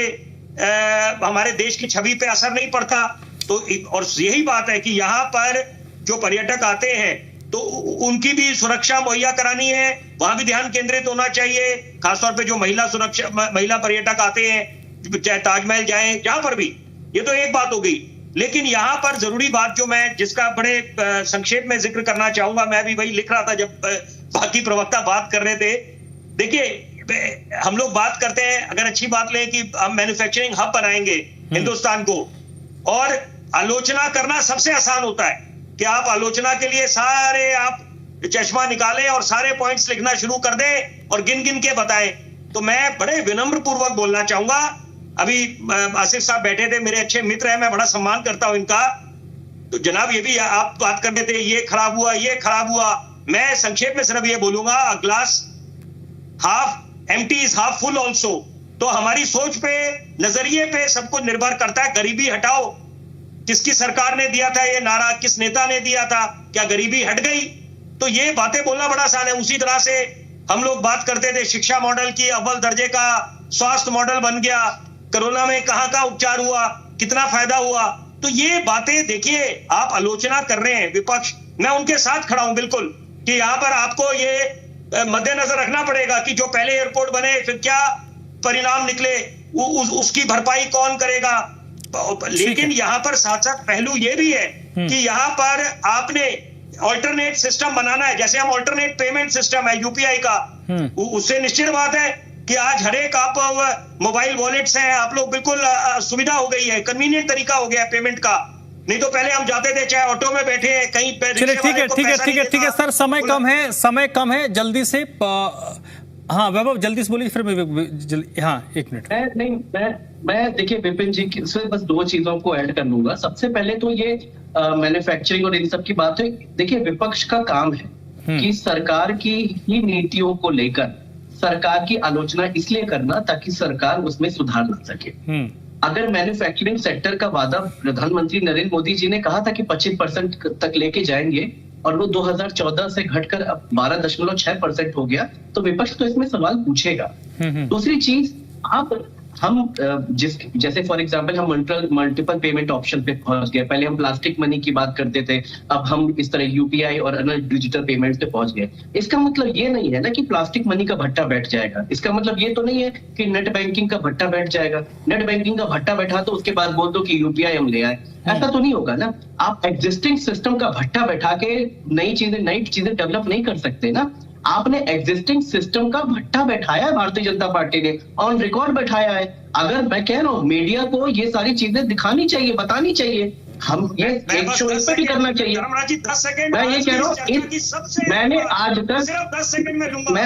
हमारे देश की छवि पे असर नहीं पड़ता? तो और यही बात है कि यहाँ पर जो पर्यटक आते हैं तो उनकी भी सुरक्षा मुहैया करानी है, वहां भी ध्यान केंद्रित होना चाहिए। खासतौर पे जो महिला पर्यटक आते हैं, चाहे ताजमहल जाएं, जहां पर भी, ये तो एक बात हो गई। लेकिन यहाँ पर जरूरी बात जो मैं जिसका बड़े संक्षेप में जिक्र करना चाहूंगा, मैं भी वही लिख रहा था जब बाकी प्रवक्ता बात कर रहे थे। देखिए, हम लोग बात करते हैं, अगर अच्छी बात लें कि हम मैन्युफैक्चरिंग हब बनाएंगे हिंदुस्तान को, और आलोचना करना सबसे आसान होता है कि आप आलोचना के लिए सारे आप चश्मा निकालें और सारे पॉइंट्स लिखना शुरू कर दें और गिन गिन के बताएं। तो मैं बड़े विनम्र पूर्वक बोलना चाहूंगा, अभी आसिफ साहब बैठे थे, मेरे अच्छे मित्र हैं, मैं बड़ा सम्मान करता हूं इनका। तो जनाब ये भी आप बात कर रहे थे, ये खराब हुआ, ये खराब हुआ। मैं संक्षेप में सिर्फ ये बोलूंगा, glass half empty is half full also. तो हमारी सोच पे, नजरिए पे सब कुछ निर्भर करता है। गरीबी हटाओ, किसकी सरकार ने दिया था ये नारा, किस नेता ने दिया था, क्या गरीबी हट गई? तो ये बातें बोलना बड़ा आसान है। उसी तरह से हम लोग बात करते थे शिक्षा मॉडल की, अव्वल दर्जे का स्वास्थ्य मॉडल बन गया, कोरोना में कहां उपचार हुआ, कितना फायदा हुआ। तो ये बातें देखिए, आप आलोचना कर रहे हैं विपक्ष, मैं उनके साथ खड़ा हूं बिल्कुल, कि यहां पर आपको ये मद्देनजर रखना पड़ेगा कि जो पहले एयरपोर्ट बने फिर क्या परिणाम निकले, उसकी भरपाई कौन करेगा। लेकिन यहाँ पर साथ साथ पहलू ये भी है कि यहाँ पर आपने ऑल्टरनेट सिस्टम बनाना है, जैसे हम ऑल्टरनेट पेमेंट सिस्टम है यूपीआई का, उससे निश्चित बात है कि आज हर एक आप मोबाइल वॉलेट्स हैं, आप लोग बिल्कुल सुविधा हो गई है, कन्वीनियंट तरीका हो गया है पेमेंट का। नहीं तो पहले हम जाते थे, चाहे ऑटो में बैठे हैं कहीं पे। चलिए ठीक है सर, समय कम है, जल्दी से हाँ वैभव जल्दी से बोलिए, फिर हाँ 1 मिनट। मैं देखिए विपिन जी से बस 2 चीजों को ऐड कर लूंगा। सबसे पहले तो ये मैन्युफैक्चरिंग और इन सब की बात है। देखिए विपक्ष का काम है कि सरकार की ही नीतियों को लेकर सरकार की आलोचना इसलिए करना ताकि सरकार उसमें सुधार ला सके। अगर मैन्युफैक्चरिंग सेक्टर का वादा प्रधानमंत्री नरेंद्र मोदी जी ने कहा था कि 25% तक लेके जाएंगे और वो 2014 से घटकर अब 12.6% हो गया, तो विपक्ष तो इसमें सवाल पूछेगा। दूसरी चीज, हम जैसे फॉर एग्जांपल हम मल्टीपल पेमेंट ऑप्शन पे पहुंच गए। पहले हम प्लास्टिक मनी की बात करते थे, अब हम इस तरह यूपीआई और अन्य डिजिटल पेमेंट पे पहुंच गए। इसका मतलब ये नहीं है ना कि प्लास्टिक मनी का भट्टा बैठ जाएगा। इसका मतलब ये तो नहीं है कि नेट बैंकिंग का भट्टा बैठ जाएगा। नेट बैंकिंग का भट्टा बैठा तो उसके बाद बोल दो कि यूपीआई हम ले आए, ऐसा तो नहीं होगा ना। आप एग्जिस्टिंग सिस्टम का भट्टा बैठा के नई चीजें डेवलप नहीं कर सकते ना। आपने एग्जिस्टिंग सिस्टम का भट्टा बैठाया है, भारतीय जनता पार्टी ने ऑन रिकॉर्ड बैठाया है। अगर मैं कह रहा हूँ मीडिया को ये सारी चीजें दिखानी चाहिए, बतानी चाहिए, हम ये एक शो इस पे भी करना चाहिए। मैं ये कह रहा हूँ, मैंने आज तक सिर्फ 10 सेकंड में लूंगा। मैं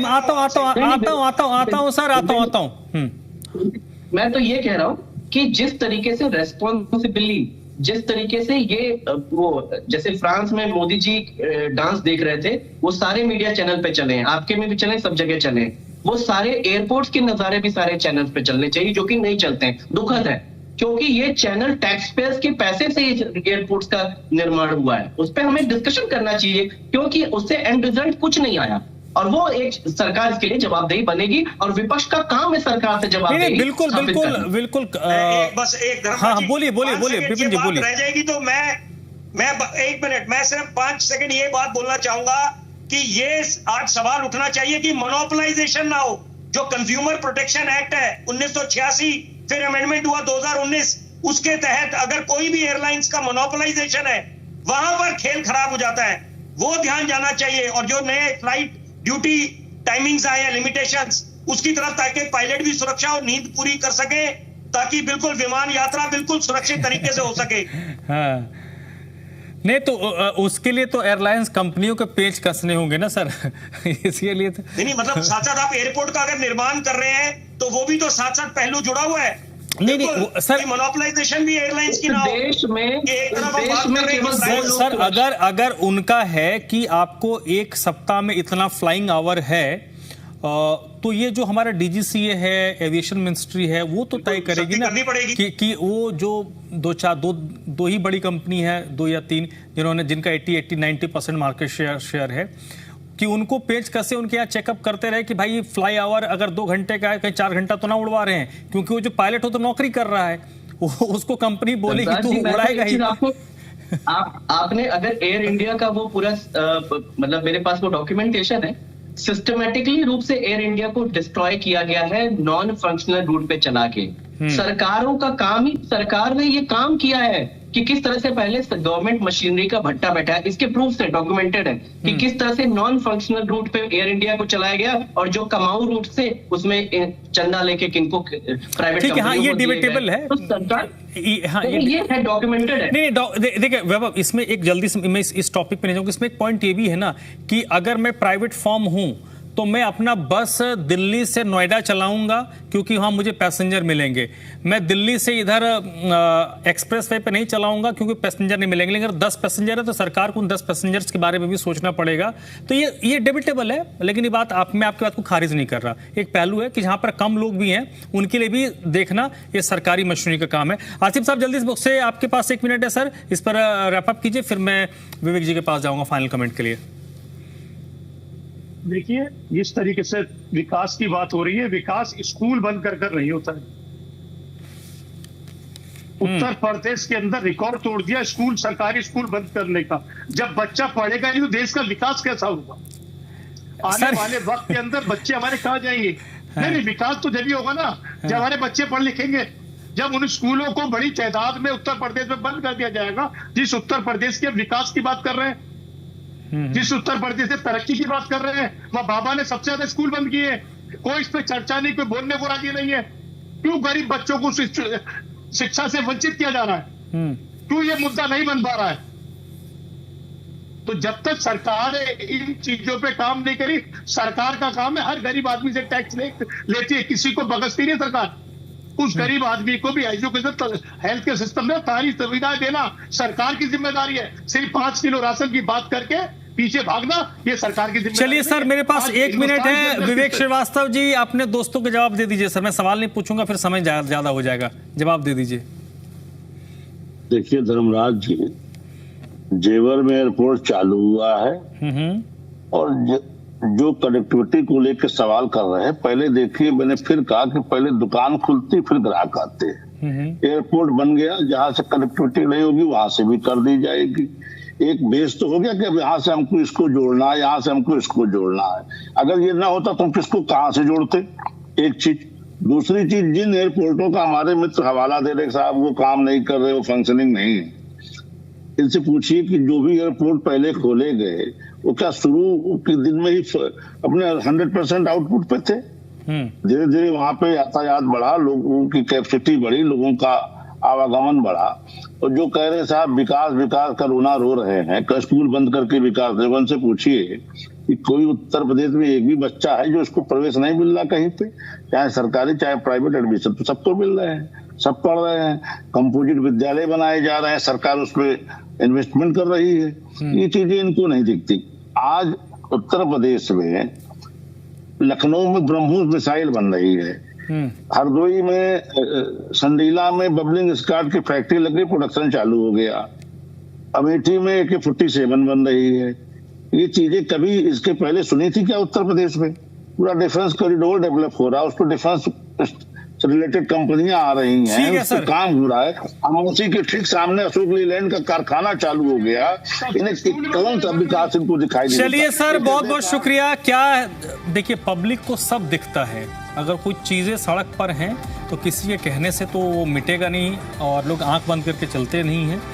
आता हूँ सर, आता हूँ। मैं तो ये कह रहा हूँ कि जिस तरीके से रेस्पॉन्सिबिलिटी, जिस तरीके से ये वो जैसे फ्रांस में मोदी जी डांस देख रहे थे, वो सारे मीडिया चैनल पे चले हैं, आपके में भी चले, सब जगह चले। वो सारे एयरपोर्ट्स के नजारे भी सारे चैनल पे चलने चाहिए, जो कि नहीं चलते हैं। दुखद है, क्योंकि ये चैनल टैक्स पेयर्स के पैसे से एयरपोर्ट्स का निर्माण हुआ है। उस पर हमें डिस्कशन करना चाहिए, क्योंकि उससे एंड रिजल्ट कुछ नहीं आया। और वो एक सरकार के लिए जवाबदेही बनेगी और विपक्ष का काम है सरकार से जवाबदेही। बिल्कुल बस एक हाँ बोलिए विपिन जी बोलिए। रह जाएगी तो मैं 1 मिनट, मैं सिर्फ 5 सेकंड ये बात बोलना चाहूंगा कि ये आज सवाल उठना चाहिए कि मोनोपोलाइजेशन ना हो। जो कंज्यूमर प्रोटेक्शन एक्ट है 1986, फिर अमेंडमेंट हुआ 2019, उसके तहत अगर कोई भी एयरलाइंस का मोनोपोलाइजेशन है, वहां पर खेल खराब हो जाता है। वो ध्यान जाना चाहिए। और जो नए फ्लाइट ड्यूटी टाइमिंग्स आए हैं, लिमिटेशंस, उसकी तरफ, ताकि पायलट भी सुरक्षा और नींद पूरी कर सके, ताकि बिल्कुल विमान यात्रा बिल्कुल सुरक्षित तरीके से हो सके। हाँ। नहीं तो उसके लिए तो एयरलाइंस कंपनियों के पेच कसने होंगे ना सर। इसके लिए तो नहीं, मतलब साथ साथ आप एयरपोर्ट का अगर निर्माण कर रहे हैं तो वो भी तो साथ साथ पहलू जुड़ा हुआ है। नहीं सर, मोनोपोलाइजेशन भी एयरलाइंस की ना हो। देश में केवल सर अगर उनका है कि आपको 1 सप्ताह में इतना फ्लाइंग आवर है, तो ये जो हमारा डीजीसीए है, एविएशन मिनिस्ट्री है, वो तो तय करेगी ना कि वो जो दो ही बड़ी कंपनी है, 2 या 3 जिनका 80-90% मार्केट शेयर है, कि उनको पेच कसे उनके यहाँ चेकअप करते रहे कि भाई फ्लाई आवर अगर 2 घंटे का है, कहीं 4 घंटा तो ना उड़वा रहे हैं, क्योंकि वो जो पायलट हो तो नौकरी कर रहा है, उसको कंपनी बोलेगी तू उड़ाएगा ही। आपने अगर एयर इंडिया का वो पूरा मतलब मेरे पास वो डॉक्यूमेंटेशन है, सिस्टमेटिकली रूप से एयर इंडिया को डिस्ट्रॉय किया गया है नॉन फंक्शनल रूट पे चला के। सरकारों का काम ही, सरकार ने ये काम किया है कि किस तरह से पहले गवर्नमेंट मशीनरी का भट्टा बैठा है। इसके प्रूफ से डॉक्यूमेंटेड है कि किस तरह से नॉन फंक्शनल रूट पे एयर इंडिया को चलाया गया और जो कमाऊ रूट से उसमें चंदा लेके किनको प्राइवेट ठीक है। हाँ, ये डिबेटेबल है, तो सरकार हाँ, ये है डॉक्यूमेंटेड है। नहीं देखिए वैभव, इसमें एक जल्दी से मैं इस टॉपिक पे नहीं जाऊंगा। इसमें एक पॉइंट ये भी है ना कि अगर मैं प्राइवेट फर्म हूं तो मैं अपना बस दिल्ली से नोएडा चलाऊंगा क्योंकि वहाँ मुझे पैसेंजर मिलेंगे। मैं दिल्ली से इधर एक्सप्रेस वे पे नहीं चलाऊंगा क्योंकि पैसेंजर नहीं मिलेंगे। लेकिन अगर 10 पैसेंजर है तो सरकार को उन 10 पैसेंजर्स के बारे में भी सोचना पड़ेगा। तो ये डिबेटेबल है, लेकिन ये बात मैं आपकी बात को खारिज नहीं कर रहा। एक पहलू है कि जहाँ पर कम लोग भी हैं उनके लिए भी देखना ये सरकारी मशीनरी का काम है। आसिफ साहब जल्दी से आपके पास 1 मिनट है सर, इस पर रैप अप कीजिए, फिर मैं विवेक जी के पास जाऊंगा फाइनल कमेंट के लिए। देखिए, जिस तरीके से विकास की बात हो रही है, विकास स्कूल बंद कर नहीं होता है। उत्तर प्रदेश के अंदर रिकॉर्ड तोड़ दिया स्कूल, सरकारी स्कूल बंद करने का। जब बच्चा पढ़ेगा नहीं तो देश का विकास कैसा होगा? आने वाले वक्त के अंदर बच्चे हमारे कहाँ जाएंगे? नहीं, विकास तो जब ही होगा ना जब हमारे बच्चे पढ़ लिखेंगे, जब उन स्कूलों को बड़ी तादाद में उत्तर प्रदेश में बंद कर दिया जाएगा। जिस उत्तर प्रदेश के विकास की बात कर रहे हैं, जिस उत्तर प्रदेश से तरक्की की बात कर रहे हैं, वह बाबा ने सबसे ज्यादा स्कूल बंद किए। कोई इस पर चर्चा नहीं, कोई बोलने को राजी नहीं है। क्यों गरीब बच्चों को शिक्षा से वंचित किया जा रहा है? क्यों ये मुद्दा नहीं बन पा रहा है? तो जब तक सरकार इन चीजों पे काम नहीं करी, सरकार का काम है हर गरीब आदमी से टैक्स लेती है, किसी को बगसती नहीं सरकार। उस गरीब आदमी को भी एजुकेशन, हेल्थ के सिस्टम में सारी सुविधाएं देना सरकार की जिम्मेदारी है। सिर्फ 5 किलो राशन की बात करके पीछे भागना ये सरकार की जिम्मेदारी। चलिए सर, मेरे पास 1 मिनट है। विवेक श्रीवास्तव जी, अपने दोस्तों के जवाब दे दीजिए सर। मैं सवाल नहीं पूछूंगा, फिर समय ज्यादा हो जाएगा। जवाब दे दीजिए। देखिए धर्मराज जी, जेवर में एयरपोर्ट चालू हुआ है और जो कनेक्टिविटी को लेकर सवाल कर रहे हैं, पहले देखिए मैंने फिर कहा कि पहले दुकान खुलती फिर ग्राहक आते हैं। एयरपोर्ट बन गया, जहां से कनेक्टिविटी नहीं होगी वहां से भी कर दी जाएगी। एक बेस तो हो गया कि अब यहाँ से हमको इसको जोड़ना है, यहाँ से हमको इसको जोड़ना है। अगर ये ना होता तो हम किसको कहाँ से जोड़ते? एक चीज। दूसरी चीज, जिन एयरपोर्टों का हमारे मित्र हवाला दे रहे साहब वो काम नहीं कर रहे, वो फंक्शनिंग नहीं है, इनसे पूछिए कि जो भी एयरपोर्ट पहले खोले गए वो क्या शुरू के दिन में ही अपने 100% आउटपुट पे थे? धीरे धीरे वहां पे यातायात बढ़ा, लोगों की कैपेसिटी बढ़ी, लोगों का आवागमन बढ़ा। और जो कह रहे साहब विकास विकास का रोना रो रहे हैं, स्कूल बंद करके विकास, देवन से पूछिए कि कोई उत्तर प्रदेश में एक भी बच्चा है जो इसको प्रवेश नहीं मिल रहा कहीं पे, चाहे सरकारी चाहे प्राइवेट एडमिशन तो सबको मिल रहे हैं, सब पढ़ रहे हैं। कंपोजिट विद्यालय बनाए जा रहे हैं, सरकार उस पर इन्वेस्टमेंट कर रही है। ये चीजें इनको नहीं दिखती। आज उत्तर प्रदेश में लखनऊ में ब्रह्मोस मिसाइल बन रही है, हरदोई में संडीला में बबलिंग स्क्वाड की फैक्ट्री लग गई, प्रोडक्शन चालू हो गया। अमेठी में AK-47 बन रही है। ये चीजें कभी इसके पहले सुनी थी क्या उत्तर प्रदेश में? पूरा डिफेंस कॉरिडोर डेवलप हो रहा है, उस पर डिफेंस से रिलेटेड कंपनियां आ रही हैं, उस पर काम हो रहा है। अमौसी के ठीक सामने अशोक लीलैंड का कारखाना चालू हो गया। इन्हें कौन सा विकास इनको दिखाई दे? चलिए सर, बहुत बहुत शुक्रिया। क्या देखिए, पब्लिक को सब दिखता है। अगर कुछ चीजें सड़क पर हैं तो किसी के कहने से तो वो मिटेगा नहीं और लोग आंख बंद करके चलते नहीं हैं।